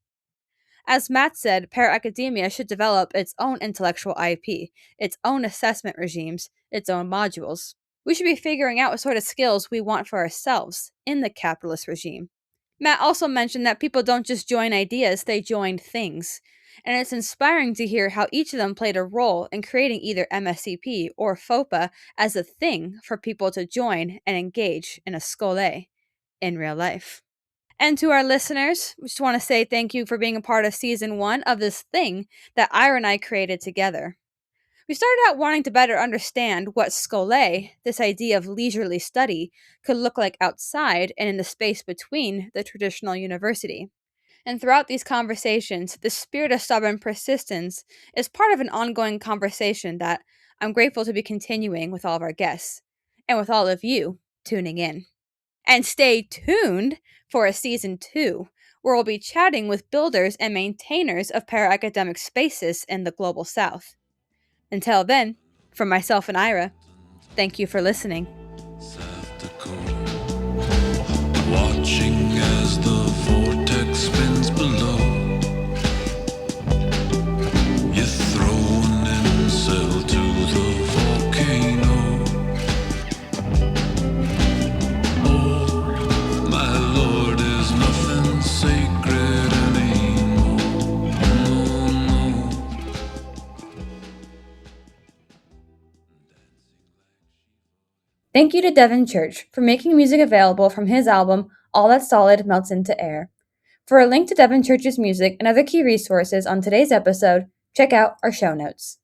As Matt said, para-academia should develop its own intellectual IP, its own assessment regimes, its own modules. We should be figuring out what sort of skills we want for ourselves in the capitalist regime. Matt also mentioned that people don't just join ideas, they join things. And it's inspiring to hear how each of them played a role in creating either MSCP or FOPA as a thing for people to join and engage in a Schole in real life. And to our listeners, we just want to say thank you for being a part of Season 1 of this thing that Ira and I created together. We started out wanting to better understand what Schole, this idea of leisurely study, could look like outside and in the space between the traditional university. And throughout these conversations, the spirit of stubborn persistence is part of an ongoing conversation that I'm grateful to be continuing with all of our guests, and with all of you tuning in. And stay tuned for a Season 2, where we'll be chatting with builders and maintainers of para-academic spaces in the Global South. Until then, from myself and Ira, thank you for listening. Watching as the vortex spins below, you throw an insult to the volcano. Oh, my lord, is nothing sacred anymore. No, no. Thank you to Devin Church for making music available from his album, All That's Solid Melts into Air. For a link to Devin Church's music and other key resources on today's episode, check out our show notes.